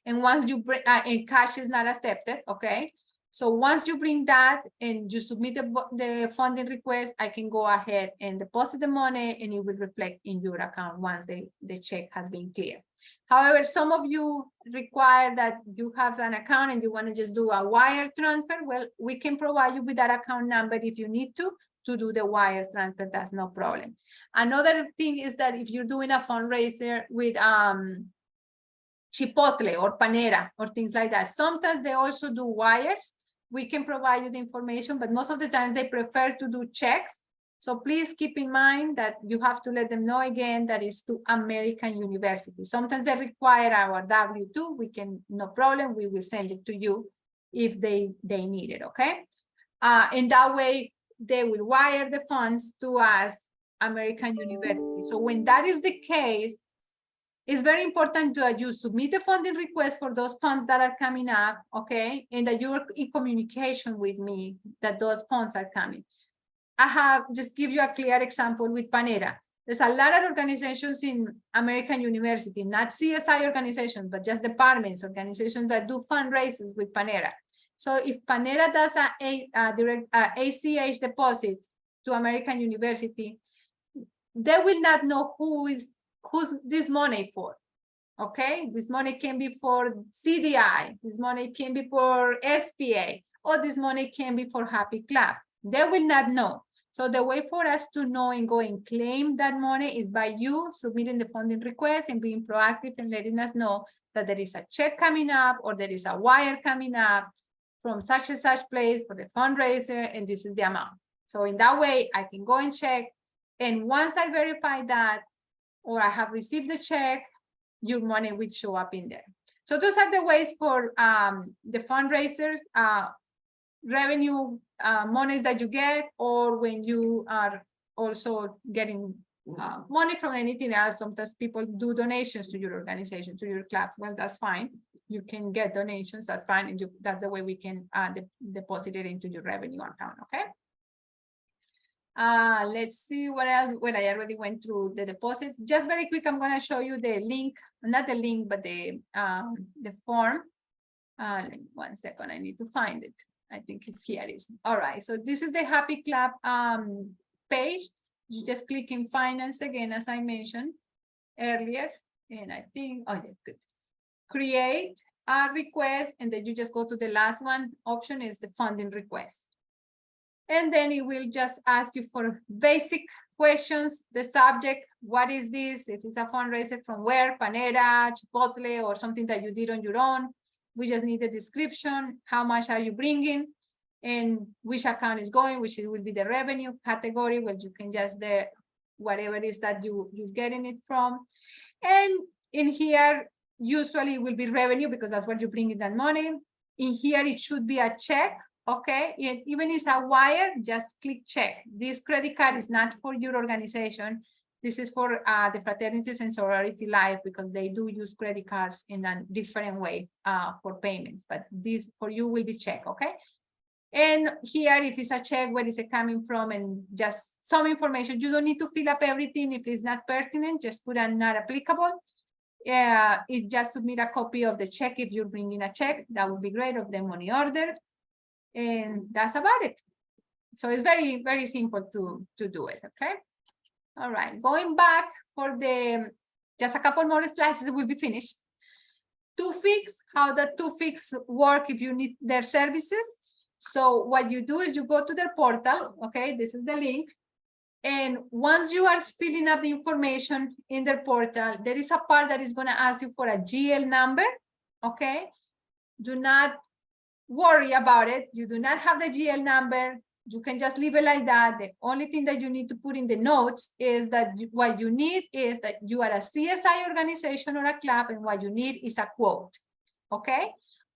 And once you bring, and cash is not accepted, okay? So once you bring that and you submit the funding request, I can go ahead and deposit the money, and it will reflect in your account once the check has been cleared. However, some of you require that you have an account and you want to just do a wire transfer. Well, we can provide you with that account number if you need to do the wire transfer. That's no problem. Another thing is that if you're doing a fundraiser with Chipotle or Panera or things like that, sometimes they also do wires. we can provide you the information, but most of the time they prefer to do checks. So please keep in mind that you have to let them know again that is to American University. Sometimes they require our W-2. We can, no problem, we will send it to you if they need it, okay? In that way, they will wire the funds to us, American University. So when that is the case, it's very important that you submit the funding request for those funds that are coming up, okay? And that you're in communication with me that those funds are coming. I have just give you a clear example with Panera. There's a lot of organizations in American University, not CSI organizations, but just departments, organizations that do fundraisers with Panera. So if Panera does a direct ACH deposit to American University, they will not know who's this money for. Okay, this money can be for CDI, this money can be for SPA, or this money can be for Happy Club. They will not know. So the way for us to know and go and claim that money is by you submitting the funding request and being proactive and letting us know that there is a check coming up or there is a wire coming up from such and such place for the fundraiser, and this is the amount. So in that way, I can go and check. And once I verify that, or I have received the check, your money will show up in there. So those are the ways for the fundraisers, revenue monies that you get, or when you are also getting money from anything else. Sometimes people do donations to your organization, to your clubs. Well, that's fine. You can get donations, that's fine. And that's the way we can deposit it into your revenue account, okay? Let's see what else. Well, I already went through the deposits. Just very quick, I'm going to show you the link, not the link, but the form. 1 second, I need to find it. I think it's here. It is. All right, so this is the Happy Club page. You just click in finance again, as I mentioned earlier. And I think, oh, yeah, good. Create a request, and then you just go to the last one. Option is the funding request. And then it will just ask you for basic questions, the subject, what is this? If it's a fundraiser, from where, Panera, Chipotle, or something that you did on your own. We just need a description, how much are you bringing, and which account is going, which will be the revenue category, where you can just whatever it is that you're getting it from. And in here, usually it will be revenue because that's what you bring in that money. In here, it should be a check. Okay, and even if it's a wire, just click check. This credit card is not for your organization. This is for the Fraternities and Sorority Life, because they do use credit cards in a different way for payments. But this for you will be check, okay? And here, if it's a check, where is it coming from, and just some information. You don't need to fill up everything. If it's not pertinent, just put a not applicable. It just submit a copy of the check if you're bringing a check. That would be great, of the money order. And that's about it. So it's very, very simple to do it, okay? All right, going back for just a couple more slides, it will be finished. 2Fix, how the 2Fix work if you need their services. So what you do is you go to their portal, okay? This is the link. And once you are filling up the information in their portal, there is a part that is gonna ask you for a GL number, okay? Do not worry about it. You do not have the GL number. You can just leave it like that. The only thing that you need to put in the notes is that what you need is that you are a CSI organization or a club, and what you need is a quote. Okay?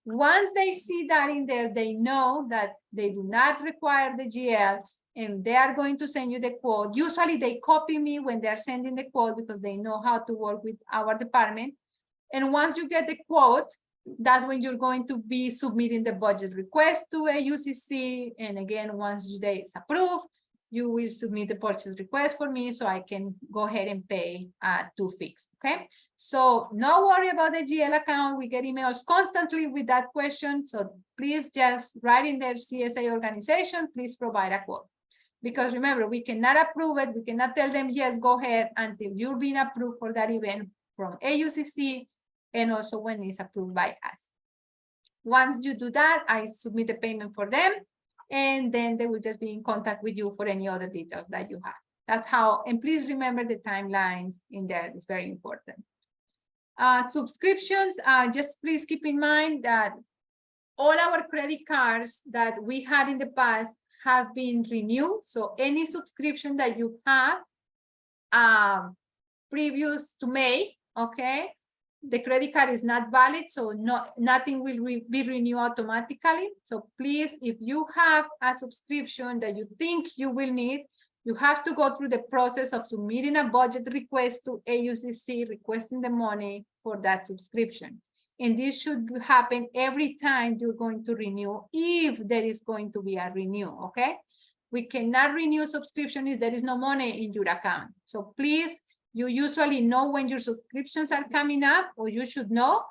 Once they see that in there, they know that they do not require the GL, and they are going to send you the quote. Usually they copy me when they're sending the quote because they know how to work with our department. And once you get the quote, that's when you're going to be submitting the budget request to AUCC. And again, once it's approved, you will submit the purchase request for me so I can go ahead and pay 2Fix. Okay, so no worry about the GL account. We get emails constantly with that question. So please just write in their CSA organization, please provide a quote. Because remember, we cannot approve it. We cannot tell them, yes, go ahead, until you're being approved for that event from AUCC, and also when it's approved by us. Once you do that, I submit the payment for them, and then they will just be in contact with you for any other details that you have. That's how, and please remember the timelines in there. It's very important. Subscriptions, just please keep in mind that all our credit cards that we had in the past have been renewed. So any subscription that you have previous to May, okay, the credit card is not valid, so nothing will be renewed automatically. So please, if you have a subscription that you think you will need, you have to go through the process of submitting a budget request to AUCC, requesting the money for that subscription. And this should happen every time you're going to renew, if there is going to be a renew, okay? We cannot renew subscription if there is no money in your account. So please, you usually know when your subscriptions are coming up, or you should know.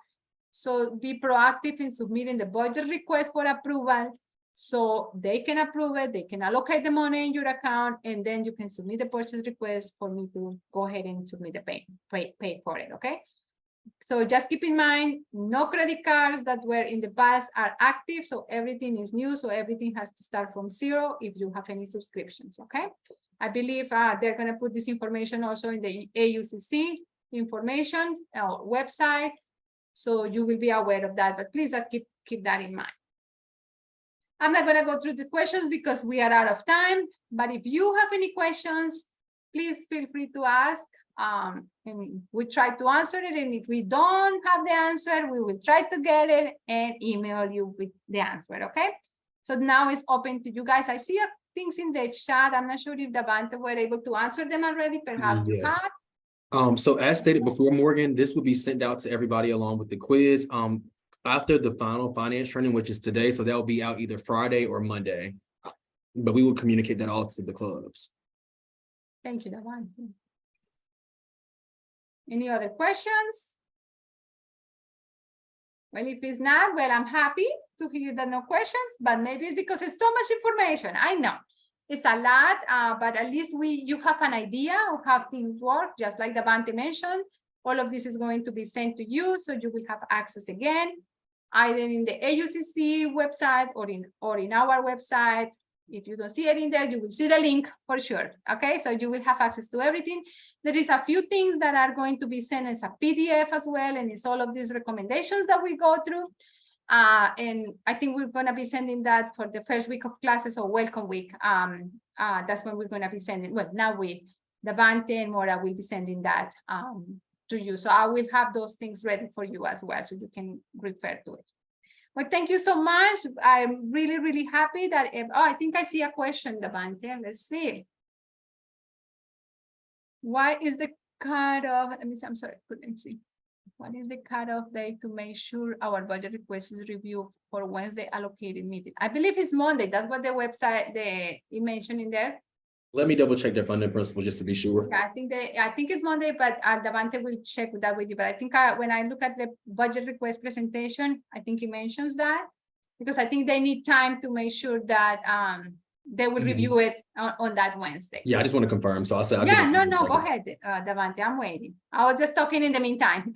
So be proactive in submitting the budget request for approval, so they can approve it, they can allocate the money in your account, and then you can submit the purchase request for me to go ahead and submit the pay for it, okay? So just keep in mind, no credit cards that were in the past are active, so everything is new, so everything has to start from zero if you have any subscriptions, okay? I believe they're going to put this information also in the AUCC information website, so you will be aware of that, but please keep that in mind. I'm not going to go through the questions because we are out of time, but if you have any questions, please feel free to ask, and we try to answer it, and if we don't have the answer, we will try to get it and email you with the answer, okay? So now it's open to you guys. I see things in the chat. I'm not sure if Davante were able to answer them already. Perhaps you Yes. have. So as stated before, Morgan, this will be sent out to everybody along with the quiz. After the final finance training, which is today, so that will be out either Friday or Monday. But we will communicate that all to the clubs. Thank you, Davante. Any other questions? Well, if it's not, well, I'm happy to hear that no questions, but maybe it's because it's so much information. I know it's a lot, but at least you have an idea of how things work, just like Davante mentioned. All of this is going to be sent to you, so you will have access again, either in the AUCC website or in our website. If you don't see it in there, you will see the link for sure. Okay, so you will have access to everything. There is a few things that are going to be sent as a PDF as well, and it's all of these recommendations that we go through. And I think we're going to be sending that for the first week of classes, or welcome week. That's when we're going to be sending. Well, now Davante and Mora will be sending that to you. So I will have those things ready for you as well, so you can refer to it. Well, thank you so much. I'm really, really happy that, I think I see a question, Davante. Let's see. Why is the cutoff? Let me see, I'm sorry, couldn't see. What is the cutoff day to make sure our budget request is reviewed for Wednesday allocated meeting? I believe it's Monday. That's what the website, you mentioned in there. Let me double check their funding principle just to be sure. Yeah, I think it's Monday, but Davante will check that with you. But I think when I look at the budget request presentation, I think he mentions that, because I think they need time to make sure that they will review it on that Wednesday. Yeah, I just want to confirm. So I'll say, Yeah, no, go ahead, Davante. I'm waiting. I was just talking in the meantime.